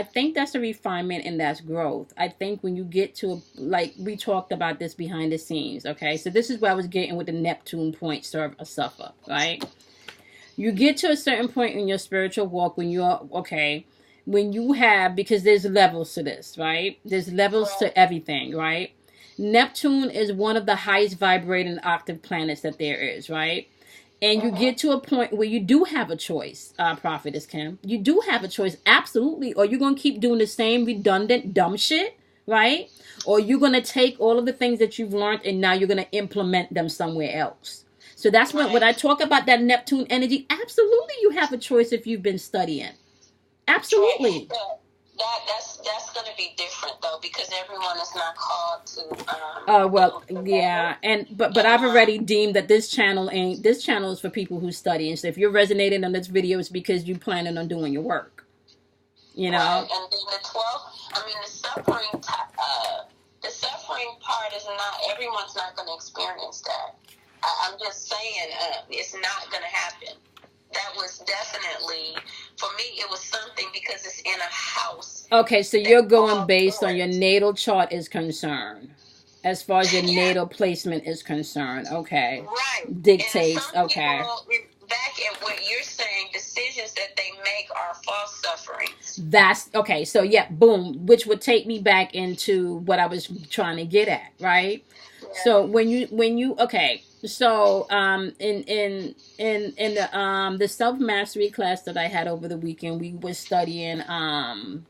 think that's a refinement and that's growth. I think when you get to, like, we talked about this behind the scenes, okay? So this is where I was getting with the Neptune point, serve or suffer, right? You get to a certain point in your spiritual walk when you're, okay, when you have, because there's levels to this, right? There's levels to everything, right? Neptune is one of the highest vibrating octave planets that there is, right? And you get to a point where you do have a choice, Prophetess Kim. You do have a choice, absolutely. Or you're going to keep doing the same redundant, dumb shit, right? Or you're going to take all of the things that you've learned and now you're going to implement them somewhere else. So that's when I talk about that Neptune energy, absolutely you have a choice if you've been studying. Absolutely. That's going to be different, though, because everyone is not called to. But I've already deemed that this channel is for people who study. And so if you're resonating on this video, it's because you're planning on doing your work. You know. Right. And then the 12th, I mean, the suffering part is not, everyone's not going to experience that. I'm just saying, it's not going to happen. That was definitely, for me, it was something because it's in a house. Okay, so you're going based on your natal chart is concerned. As far as your natal placement is concerned. Okay. Right. Dictates, okay. Back at what you're saying, decisions that they make are false sufferings. That's, okay, so yeah, boom, which would take me back into what I was trying to get at, right? Yeah. So when you, okay. So, in the self-mastery class that I had over the weekend, we were studying, one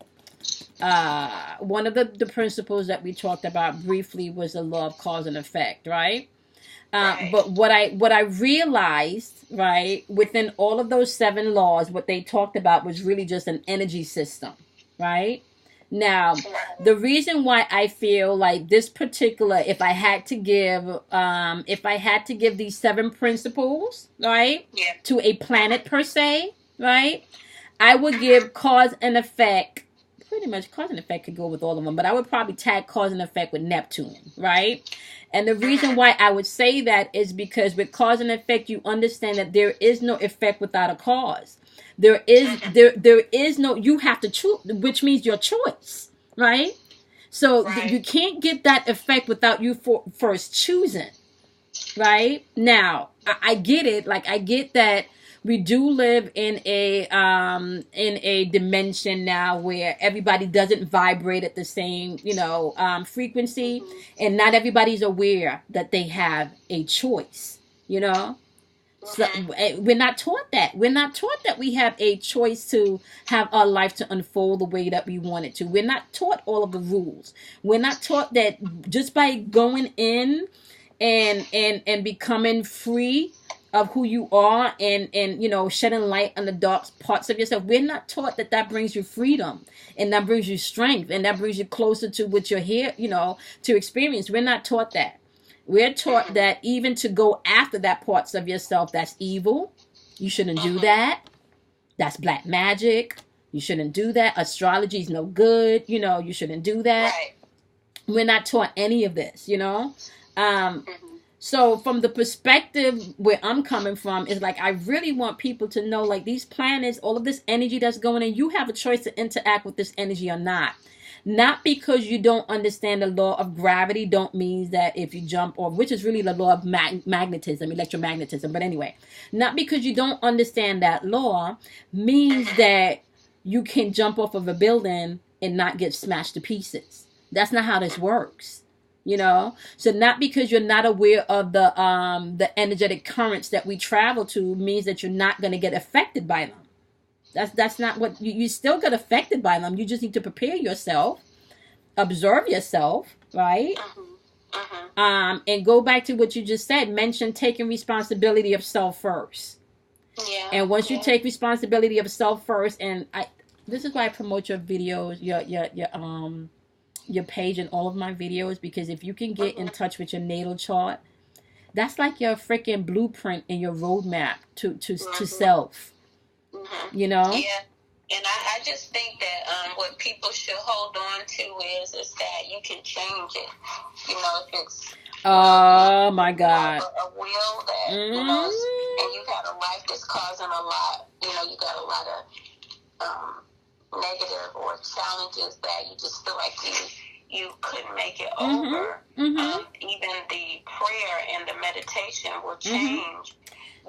of the principles that we talked about briefly was the law of cause and effect, right? Right. But what I realized, right, within all of those 7 laws, what they talked about was really just an energy system, right? Now, the reason why I feel like this particular, if I had to give these 7 principles, right, to a planet per se, right, I would give cause and effect. Pretty much cause and effect could go with all of them, but I would probably tag cause and effect with Neptune, right? And the reason why I would say that is because with cause and effect, you understand that there is no effect without a cause. There is no, you have to choose, which means your choice, right? So you can't get that effect without you first choosing, right? Now, I get it. Like, I get that we do live in a dimension now where everybody doesn't vibrate at the same, frequency, and not everybody's aware that they have a choice, So we're not taught that. We're not taught that we have a choice to have our life to unfold the way that we want it to. We're not taught all of the rules. We're not taught that just by going in and becoming free of who you are and shedding light on the dark parts of yourself. We're not taught that brings you freedom and that brings you strength and that brings you closer to what you're here, to experience. We're not taught that. We're taught that even to go after that parts of yourself that's evil, you shouldn't do that. That's black magic. You shouldn't do that. Astrology is no good. You shouldn't do that. We're not taught any of this, you know? So from the perspective where I'm coming from is like I really want people to know like these planets, all of this energy that's going in, you have a choice to interact with this energy or not. Not because you don't understand the law of gravity don't mean that if you jump off, which is really the law of magnetism, electromagnetism. But anyway, not because you don't understand that law means that you can jump off of a building and not get smashed to pieces. That's not how this works. You know, so not because you're not aware of the energetic currents that we travel to means that you're not going to get affected by them. That's not what you still get affected by them. You just need to prepare yourself, observe yourself, right? And go back to what you just said. Mention taking responsibility of self first. Yeah. And once you take responsibility of self first, and this is why I promote your videos, your page and all of my videos, because if you can get in touch with your natal chart, that's like your freaking blueprint and your roadmap to self. You know? Yeah. And I just think that what people should hold on to is that you can change it. You know, if it's my God, a will that you know, and you got a life that's causing a lot. You know, you got a lot of negative or challenges that you just feel like you couldn't make it over. Even the prayer and the meditation will change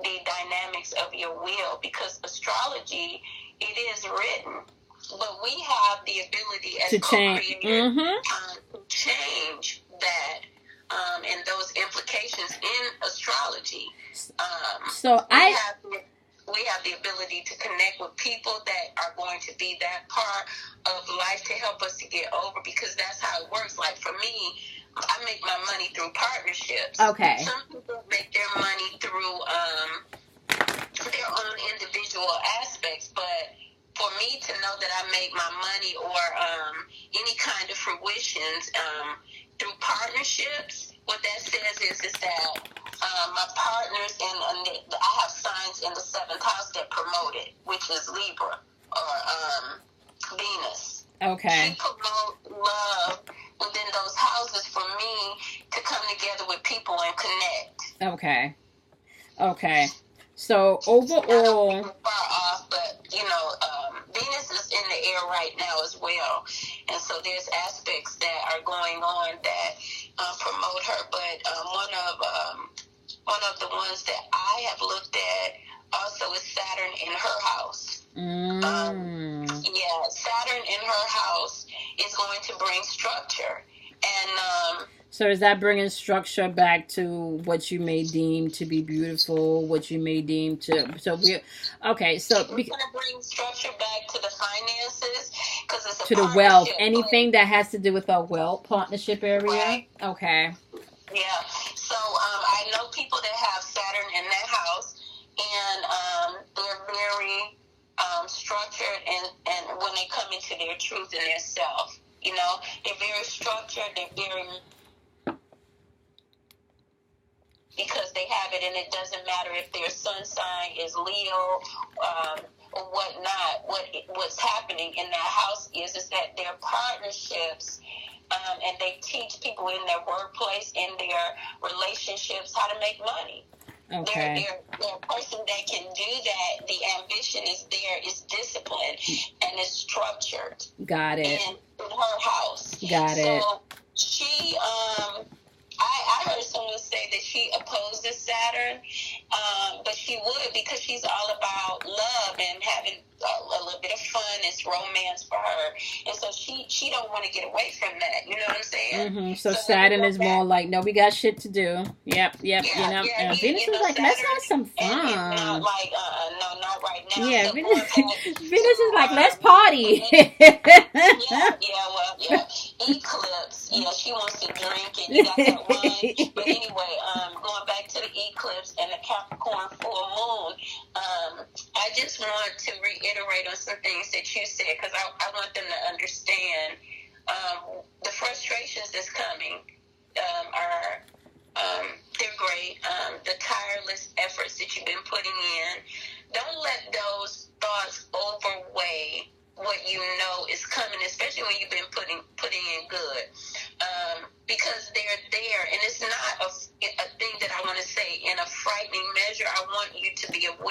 the dynamics of your will, because astrology, it is written, but we have the ability as co-creators to change that and those implications in astrology. We have the ability to connect with people that are going to be that part of life to help us to get over, because that's how it works. Like for me, I make my money through partnerships. Okay. Some people make their money through their own individual aspects, but for me to know that I make my money or any kind of fruitions through partnerships, what that says is that my partners I have signs in the 7th house that promote it, which is Libra or Venus. Okay. She promote love within those houses for me to come together with people and connect. Okay. So overall, far off, but you know, Venus is in the air right now as well, and so there's aspects that are going on that promote her. But one of the ones that I have looked at also is Saturn in her house. Saturn in her house is going to bring structure, and so is that bringing structure back to what you may deem to be beautiful, what you may deem to... So we're going to bring structure back to the finances, because it's to the wealth. Anything that has to do with our wealth partnership area. Right. Okay. Yeah. So I know people that have Saturn in their house, and they're very structured, and when they come into their truth and their self, you know, they're very structured. They're very... because they have it, and it doesn't matter if their sun sign is Leo or whatnot. What's happening in that house is that their partnerships, and they teach people in their workplace, in their relationships, how to make money. Okay. They're a person that can do that. The ambition is there, it's disciplined, and it's structured. Got it. In her house. Got it. So she... I heard someone say that she opposes Saturn, but she would, because she's all about love and having a little bit of fun. It's romance for her, and so she don't want to get away from that. You know what I'm saying? So Saturn is more like, no, we got shit to do. Yep. You know, and Venus is like, let's have some fun. And not like, no, not right now. Yeah, so Venus is like, let's party. Eclipse. Yeah, she wants to drink, and you got that wine. But anyway, going back to the eclipse and the Capricorn full moon, I just want to reiterate on some things that you said, because I want them to understand the frustrations that's coming are they're great. The tireless efforts that you've been putting in, don't let those thoughts overweigh what you know is coming, especially when you've been putting in good.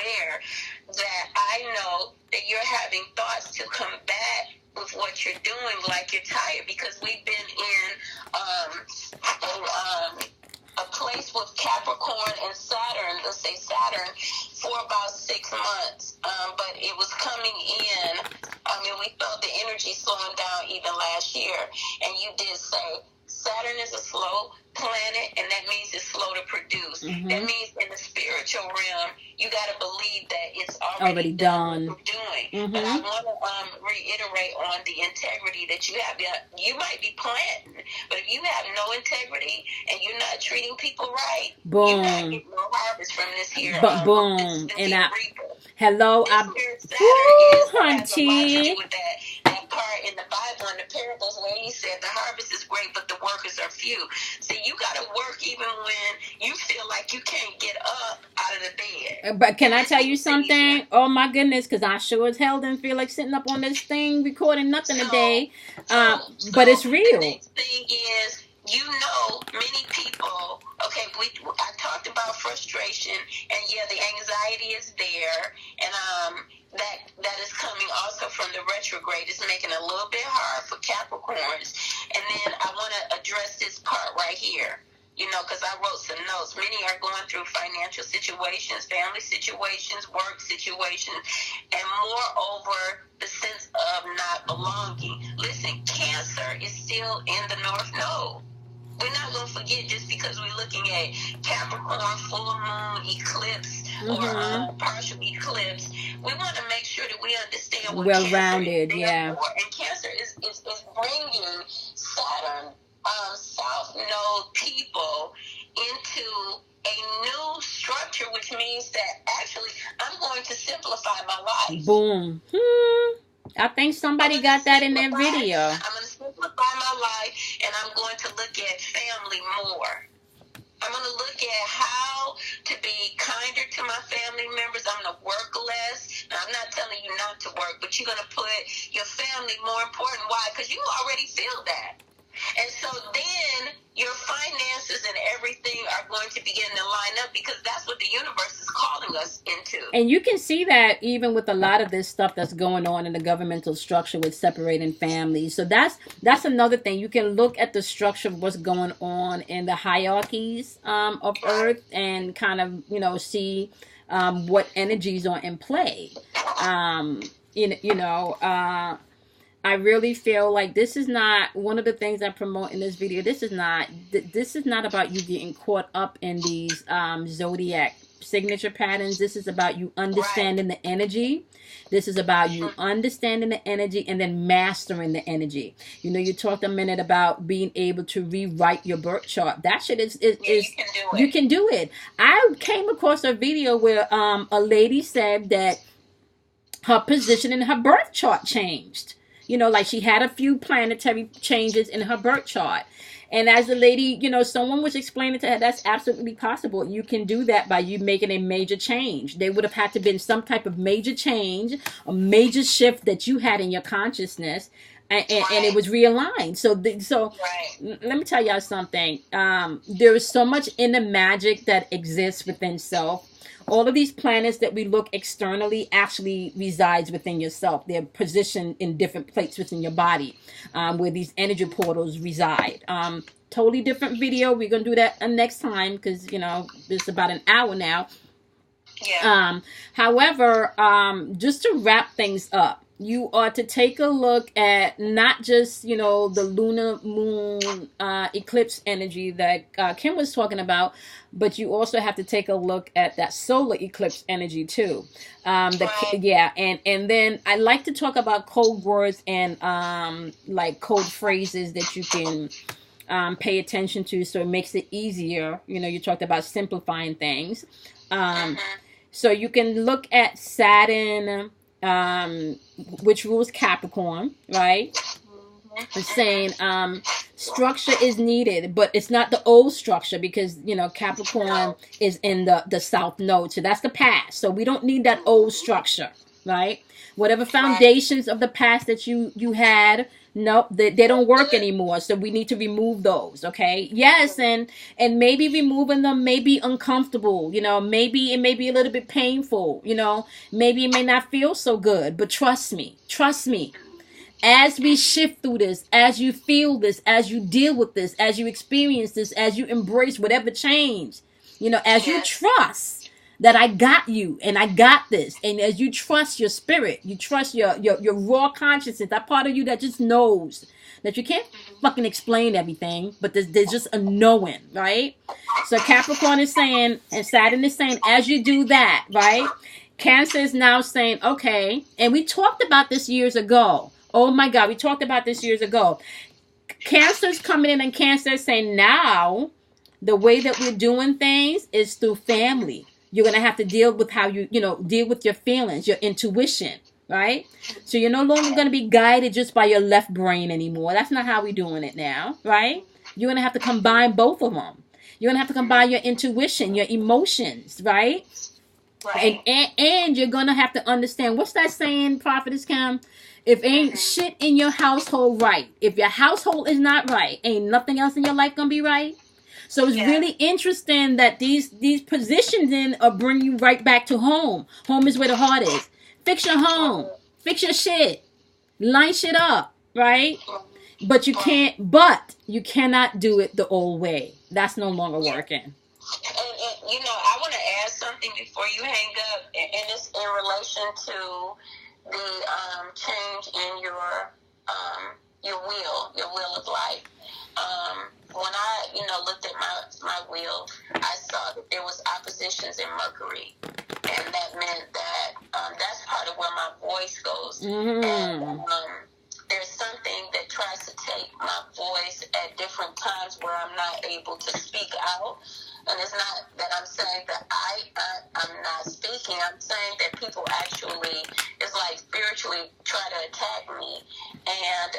aware that I know that you're having thoughts to combat with what you're doing, like you're tired, because we've been in a place with Capricorn and Saturn, let's say Saturn, for about 6 months. But it was coming in. We felt the energy slowing down even last year. And you did say Saturn is a slow planet, and that means it's slow to produce. Mm-hmm. That means in the spiritual realm, you got to believe that it's already done. What you're doing. Mm-hmm. But I want to reiterate on the integrity that you have. You might be planting, but if you have no integrity and you're not treating people right, boom, you're not getting no harvest from this here. Boom, this hello, Saturn has a lot to hunty. do with that part in the Bible and the parables where he said the harvest is great, but the workers are few. See, you got to work even when you feel like you can't get up out of the bed. But can I tell you something? Oh my goodness, because I sure as hell didn't feel like sitting up on this thing recording nothing today. But it's real. The next thing is, many people, okay, I talked about frustration, and yeah, the anxiety is there, and that is coming also from the retrograde. It's making it a little bit hard for Capricorns. And then I want to address this part right here, because I wrote some notes. Many are going through financial situations, family situations, work situations, and moreover, the sense of not belonging. Listen, Cancer is still in the North Node. We're not going to forget just because we're looking at Capricorn, full moon, eclipse, or partial eclipse. We want to make sure that we understand what well-rounded, Cancer is yeah. for. And Cancer is bringing Saturn, South Node people into a new structure, which means that actually I'm going to simplify my life. Boom. I think somebody got that in their video. I'm going to simplify my life, and I'm going to look at family more. I'm going to look at how to be kinder to my family members. I'm going to work less. Now, I'm not telling you not to work, but you're going to put your family more important. Why? Because you already feel that. And so then your finances and everything are going to begin to line up, because that's what the universe is calling us into. And you can see that even with a lot of this stuff that's going on in the governmental structure with separating families. So that's another thing. You can look at the structure of what's going on in the hierarchies of Earth and kind of, see what energies are in play. I really feel like this is not one of the things I promote in this video. This is not about you getting caught up in these zodiac signature patterns. This is about you understanding the energy. This is about you understanding the energy and then mastering the energy. You talked a minute about being able to rewrite your birth chart. That shit is you can do it. I came across a video where a lady said that her position in her birth chart changed. Like she had a few planetary changes in her birth chart. And as the lady, someone was explaining to her, that's absolutely possible. You can do that by you making a major change. There would have had to been some type of major change, a major shift that you had in your consciousness. And it was realigned. So let me tell y'all something. There is so much inner magic that exists within self. All of these planets that we look externally actually resides within yourself. They're positioned in different places within your body, where these energy portals reside. Totally different video. We're going to do that next time because, it's about an hour now. Yeah. However, just to wrap things up, you are to take a look at not just, the lunar moon eclipse energy that Kim was talking about, but you also have to take a look at that solar eclipse energy too. And then I like to talk about code words and like code phrases that you can pay attention to, so it makes it easier. You talked about simplifying things. So you can look at Saturn, which rules Capricorn, right? It's saying structure is needed, but it's not the old structure because, Capricorn is in the South Node. So that's the past. So we don't need that old structure, right? Whatever foundations of the past that you had, Nope, they don't work anymore. So we need to remove those. Okay. Yes, and maybe removing them may be uncomfortable. Maybe it may be a little bit painful. Maybe it may not feel so good. But trust me. As we shift through this, as you feel this, as you deal with this, as you experience this, as you embrace whatever change, as you trust that I got you and I got this, and as you trust your spirit, you trust your raw consciousness, that part of you that just knows that you can't fucking explain everything, but there's just a knowing, right? So Capricorn is saying, and Saturn is saying, as you do that, right? Cancer is now saying, okay, and we talked about this years ago. Oh my God, we talked about this years ago. Cancer's coming in, and Cancer is saying, now the way that we're doing things is through family. You're going to have to deal with how deal with your feelings, your intuition, right? So you're no longer going to be guided just by your left brain anymore. That's not how we're doing it now, right? You're going to have to combine both of them. You're going to have to combine your intuition, your emotions, right? Right. And you're going to have to understand, what's that saying, Prophetess Cam? If ain't shit in your household right, if your household is not right, ain't nothing else in your life going to be right. So it's really interesting that these positions in are bring you right back to home. Home is where the heart is. Fix your home. Fix your shit. Line shit up, right? But you cannot do it the old way. That's no longer working. And I want to add something before you hang up, and it's in relation to the change in your will of life. When I, looked at my wheel, I saw that there was oppositions in Mercury, and that meant that that's part of where my voice goes. Mm-hmm. And there's something that tries to take my voice at different times where I'm not able to speak out. And it's not that I'm saying that I'm not speaking. I'm saying that people actually, it's like spiritually try to attack me. And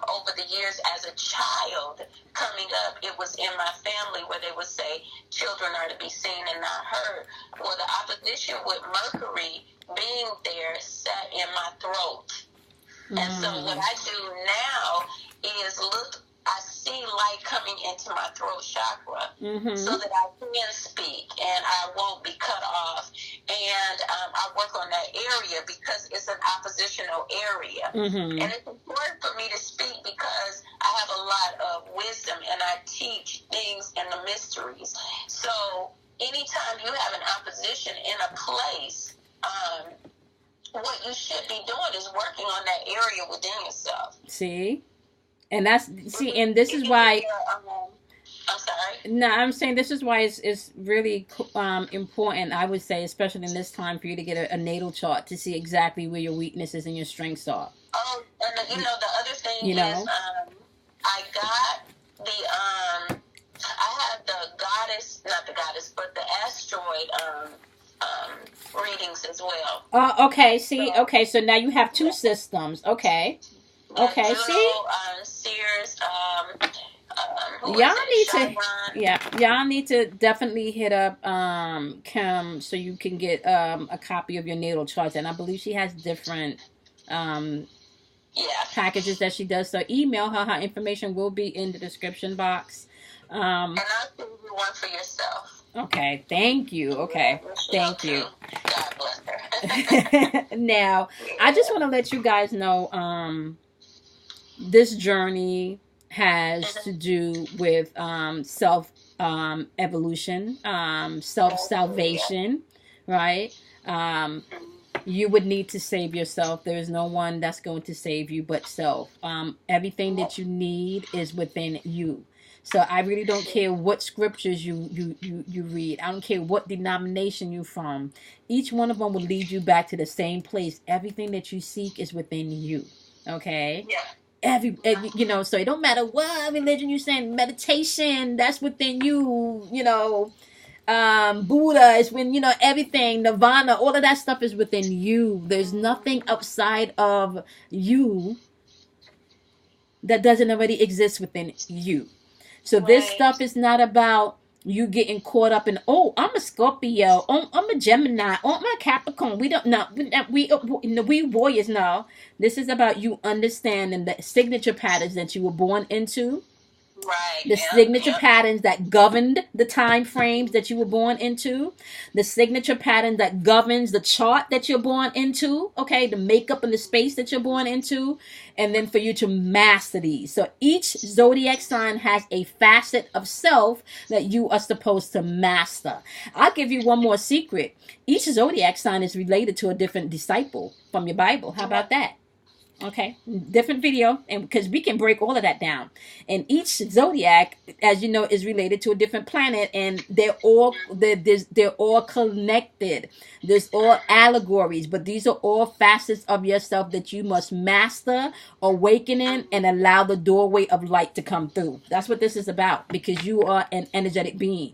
over the years as a child coming up, it was in my family where they would say children are to be seen and not heard. Well, the opposition with Mercury being there sat in my throat. Mm. And so what I do now is I see light coming into my throat chakra, so that I can speak and I won't be cut off. And I work on that area because it's an oppositional area. Mm-hmm. And it's important for me to speak because I have a lot of wisdom and I teach things and the mysteries. So anytime you have an opposition in a place, what you should be doing is working on that area within yourself. See? And and this is why. I'm sorry. No, I'm saying this is why it's really important. I would say, especially in this time, for you to get a natal chart to see exactly where your weaknesses and your strengths are. Oh, and the other thing is, I got I had not the goddess, but the asteroid readings as well. Okay. See, okay. So now you have two systems. Okay. Okay, see? Sears, y'all need to definitely hit up Kim so you can get a copy of your natal chart. And I believe she has different packages that she does. So email her. Her information will be in the description box. And I'll send you one for yourself. Okay, thank you. Okay, thank you. God bless her. Now, I just want to let you guys know, this journey has to do with self evolution, self salvation, right? You would need to save yourself. There is no one that's going to save you but self. Everything that you need is within you. So I really don't care what scriptures you read. I don't care what denomination you're from. Each one of them will lead you back to the same place. Everything that you seek is within you. Okay? Yeah. So it don't matter what religion you're saying. Meditation, that's within you. Buddha is when, everything, Nirvana, all of that stuff is within you. There's nothing outside of you that doesn't already exist within you. So this stuff is not about you getting caught up in, oh, I'm a Scorpio, oh, I'm a Gemini, oh, I'm a Capricorn. We don't know. We warriors know. This is about you understanding the signature patterns that you were born into, Right. the signature patterns that governed the time frames that you were born into, the signature pattern that governs the chart that you're born into, okay, the makeup and the space that you're born into, and then for you to master these. So each zodiac sign has a facet of self that you are supposed to master. I'll give you one more secret. Each zodiac sign is related to a different disciple from your Bible. How about that? Okay, different video, and because we can break all of that down. And each zodiac, as you know, is related to a different planet, and they're all connected. There's all allegories, but these are all facets of yourself that you must master, awaken in, and allow the doorway of light to come through. That's what this is about, because you are an energetic being.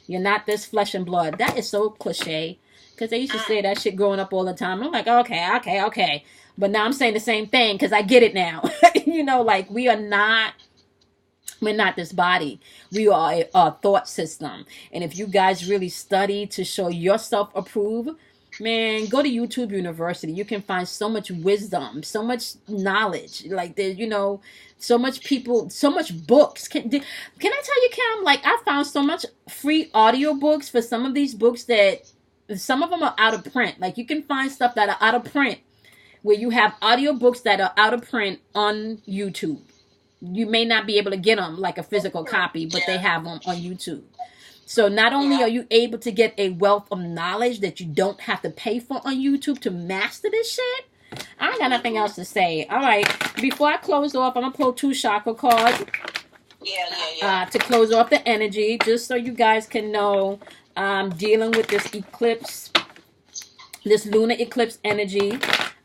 You're not this flesh and blood. That is so cliche, because they used to say that shit growing up all the time. I'm like, okay. But now I'm saying the same thing because I get it now. You know, like we're not this body. We are a thought system. And if you guys really study to show yourself approve, man, go to YouTube University. You can find so much wisdom, so much knowledge. Like there's, you know, so much people, so much books. Can I tell you, Cam? Like I found so much free audio books for some of these books that some of them are out of print. Like you can find stuff that are out of print, where you have audiobooks that are out of print on YouTube. You may not be able to get them like a physical copy, but they have them on YouTube. So not only are you able to get a wealth of knowledge that you don't have to pay for on YouTube to master this shit, I ain't got nothing else to say. All right, before I close off, I'm going to pull 2 chakra cards to close off the energy, just so you guys can know dealing with this eclipse, this lunar eclipse energy.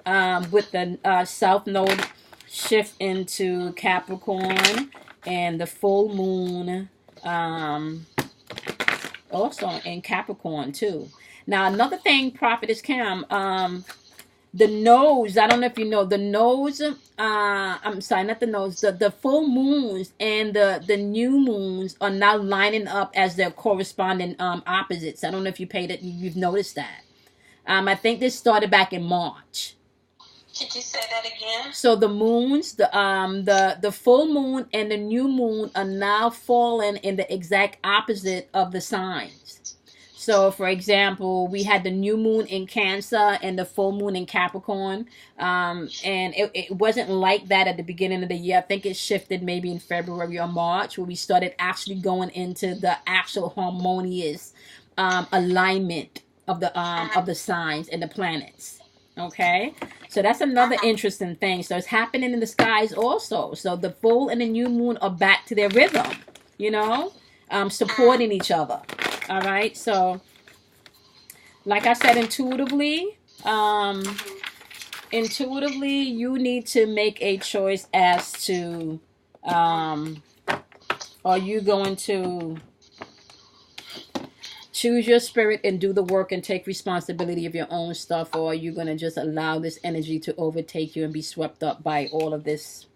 With the South Node shift into Capricorn and the full moon also in Capricorn too. Now another thing, Prophetess Cam, the nose, I don't know if you know, the nose, I'm sorry, not the nose, the full moons and the new moons are now lining up as their corresponding opposites. I don't know if you've noticed that. I think this started back in March. Could you say that again? So the moons, the full moon and the new moon are now falling in the exact opposite of the signs. So, for example, we had the new moon in Cancer and the full moon in Capricorn. And it wasn't like that at the beginning of the year. I think it shifted maybe in February or March, where we started actually going into the actual harmonious alignment of the signs and the planets. Okay, so that's another interesting thing. So it's happening in the skies also. So the full and the new moon are back to their rhythm, you know, supporting each other. All right, so like I said, intuitively, you need to make a choice as to are you going to choose your spirit and do the work and take responsibility of your own stuff, or are you going to just allow this energy to overtake you and be swept up by all of this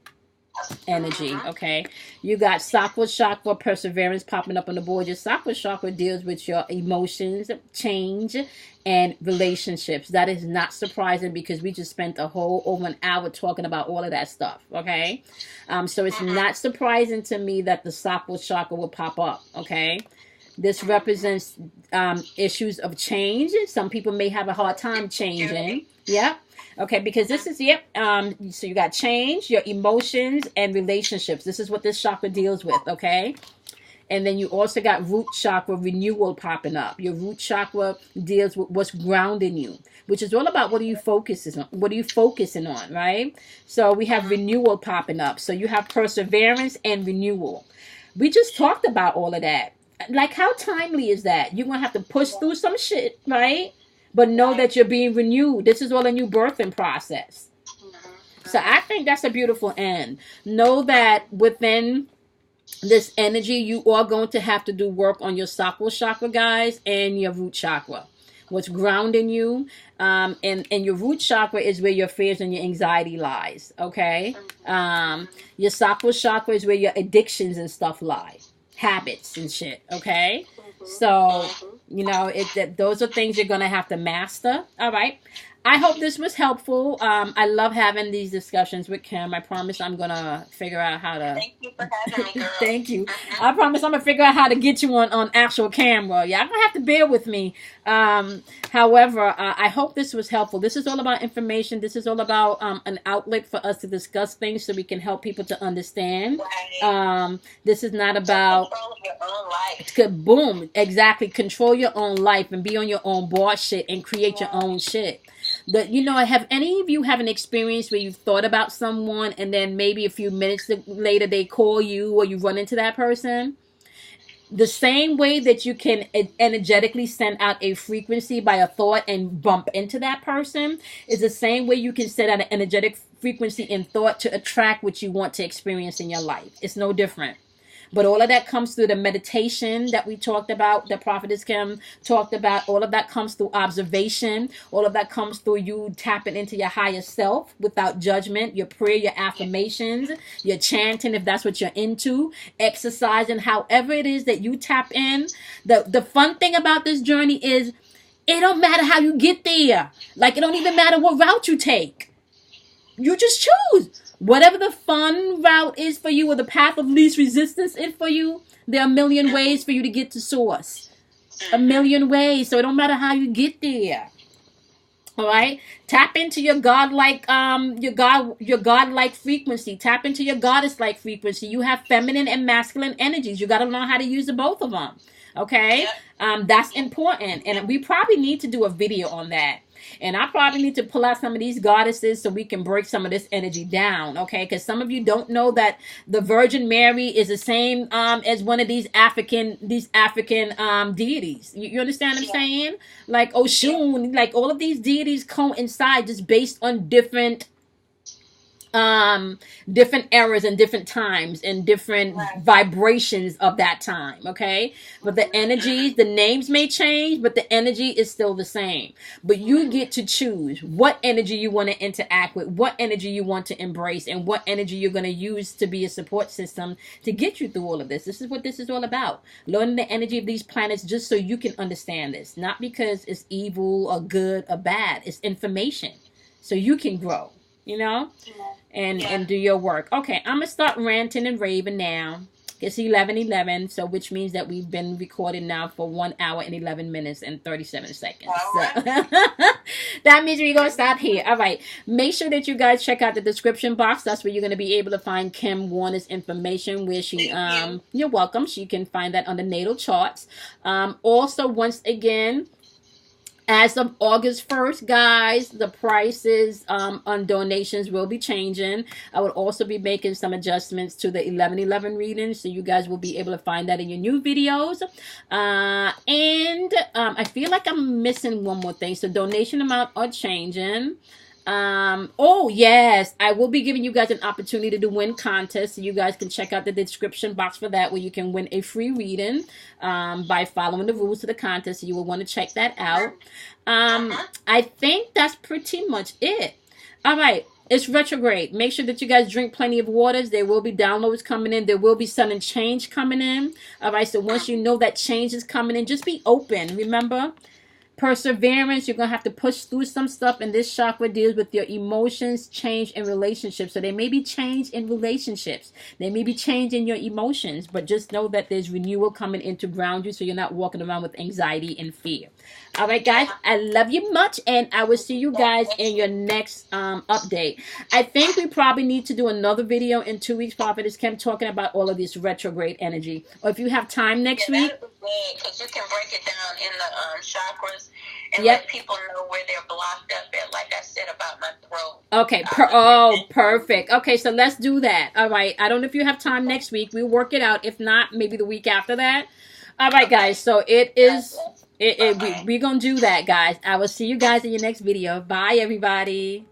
energy? Okay, you got Sakura Chakra, Perseverance popping up on the board. Your Sakura Chakra deals with your emotions, change, and relationships. That is not surprising because we just spent a whole over an hour talking about all of that stuff. Okay, so it's not surprising to me that the Sakura Chakra will pop up. Okay. This represents issues of change. Some people may have a hard time changing. Yep. Okay, because this is, so you got change, your emotions, and relationships. This is what this chakra deals with, okay? And then you also got root chakra renewal popping up. Your root chakra deals with what's grounding you, which is all about what are you focusing on? What are you focusing on, right? So we have renewal popping up. So you have perseverance and renewal. We just talked about all of that. Like, how timely is that? You're going to have to push through some shit, right? But know that you're being renewed. This is all a new birthing process. So I think that's a beautiful end. Know that within this energy, you are going to have to do work on your sacral chakra, guys, and your root chakra. What's grounding you. And your root chakra is where your fears and your anxiety lies, okay? Your sacral chakra is where your addictions and stuff lie. habits and shit. Okay, so those are things you're gonna have to master. All right. I hope this was helpful. I love having these discussions with Kim. I promise I'm gonna figure out how to. Thank you for having me, girl. Thank you. I promise I'm gonna figure out how to get you on actual camera. Yeah, I'm gonna have to bear with me. However, I hope this was helpful. This is all about information. This is all about an outlet for us to discuss things so we can help people to understand. Right. This is not about control your own life. Boom, exactly. Control your own life and be on your own boss shit and create your own shit. But have any of you have an experience where you've thought about someone and then maybe a few minutes later they call you or you run into that person? The same way that you can energetically send out a frequency by a thought and bump into that person is the same way you can send out an energetic frequency in thought to attract what you want to experience in your life. It's no different. But all of that comes through the meditation that we talked about, that Prophetess Kim talked about. All of that comes through observation. All of that comes through you tapping into your higher self without judgment, your prayer, your affirmations, your chanting if that's what you're into, exercising, however it is that you tap in. The fun thing about this journey is it don't matter how you get there. Like, it don't even matter what route you take. You just choose. Whatever the fun route is for you or the path of least resistance is for you, there are a million ways for you to get to source. A million ways. So it don't matter how you get there. All right? Tap into your godlike your godlike frequency. Tap into your goddess-like frequency. You have feminine and masculine energies. You got to learn how to use both of them. Okay? That's important. And we probably need to do a video on that. And I probably need to pull out some of these goddesses so we can break some of this energy down, okay? Because some of you don't know that the Virgin Mary is the same as one of these African deities. You understand what I'm saying? Like Oshun, like all of these deities coincide just based on different eras and different times and different vibrations of that time, okay? But the energies, the names may change, but the energy is still the same. But you get to choose what energy you want to interact with, what energy you want to embrace, and what energy you're going to use to be a support system to get you through all of this. This is what this is all about. Learning the energy of these planets just so you can understand this. Not because it's evil or good or bad. It's information. So you can grow, and do your work. Okay, I'm gonna start ranting and raving now. It's 11:11, so which means that we've been recording now for 1 hour and 11 minutes and 37 seconds. So that means we're gonna stop here. All right, make sure that you guys check out the description box. That's where you're gonna be able to find Kim Warner's information. Where she, you're welcome. She can find that on the natal charts. Also, once again, as of August 1st, guys, the prices on donations will be changing. I will also be making some adjustments to the 11/11 readings, so you guys will be able to find that in your new videos. And I feel like I'm missing one more thing. So donation amount are changing. Oh yes, I will be giving you guys an opportunity to win contests, so you guys can check out the description box for that, where you can win a free reading by following the rules to the contest. So you will want to check that out. I think that's pretty much it. All right. It's retrograde. Make sure that you guys drink plenty of waters. There will be downloads coming in. There will be sudden change coming in. All right. So once you know that change is coming in, just be open. Remember, perseverance. You're going to have to push through some stuff. And this chakra deals with your emotions, change, and relationships. So there may be change in relationships. There may be change in your emotions. But just know that there's renewal coming in to ground you, so you're not walking around with anxiety and fear. All right, guys. I love you much. And I will see you guys in your next update. I think we probably need to do another video in 2 weeks, Prophetess Kim, talking about all of this retrograde energy. Or if you have time next week. Because you can break it down in the chakras and let people know where they're blocked up at, like I said about my throat. Okay, perfect. Okay, so let's do that. All right, I don't know if you have time next week. We'll work it out. If not, maybe the week after that. All right, guys, so we're going to do that, guys. I will see you guys in your next video. Bye, everybody.